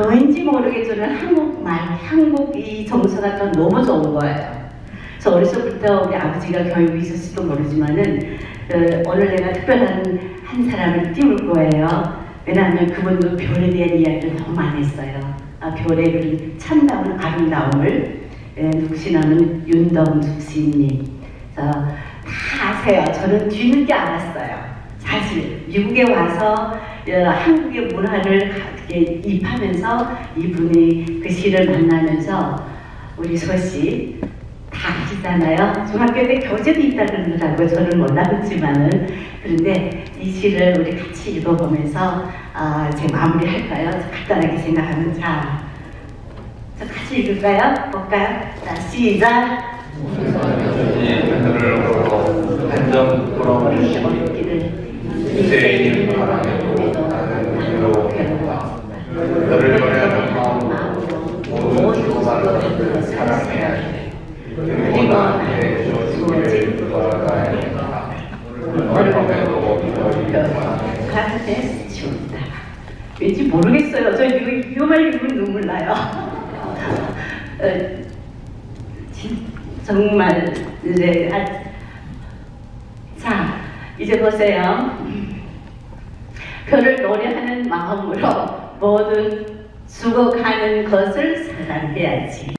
왠지 모르게 저는 한국말, 한국 이 정서가 또 너무 좋은 거예요. 그래서 어렸을 때부터 우리 아버지가 교육이 있었을지도 모르지만은 오늘 내가 특별한 한 사람을 띄울 거예요. 왜냐하면 그분도 별에 대한 이야기를 너무 많이 했어요. 별의 그 참다운 아름다움을 누구시나는 윤동숙 시인님. 다 아세요. 저는 뒤늦게 알았어요. 사실 미국에 와서 한국의 문화를 입하면서 이분이 그 시를 만나면서 우리 소씨 다 아시잖아요. 중학교 때 교재도 있다 그러더라고요. 저는 몰랐지만은. 그런데 이 시를 우리 같이 읽어보면서 제가 마무리할까요? 간단하게 생각하면 자 같이 읽을까요? 볼까요? 자, 시작! 하늘을 걸어 한점 돌아오시기 세인 바람에도 나는 괴로웠다. 너를 노래하는 마음으로 모든 조사를 사랑해야 해. 그리고 나한테 주어지기를 돌아가야 한다. 얼마에도 가슴에 스치운다. 왠지 모르겠어요. 저 이거 말 읽으면 눈물 나요. 정말 이제 자 이제 보세요. 별을 노래하는 마음으로 모든 죽어가는 것을 사랑해야지.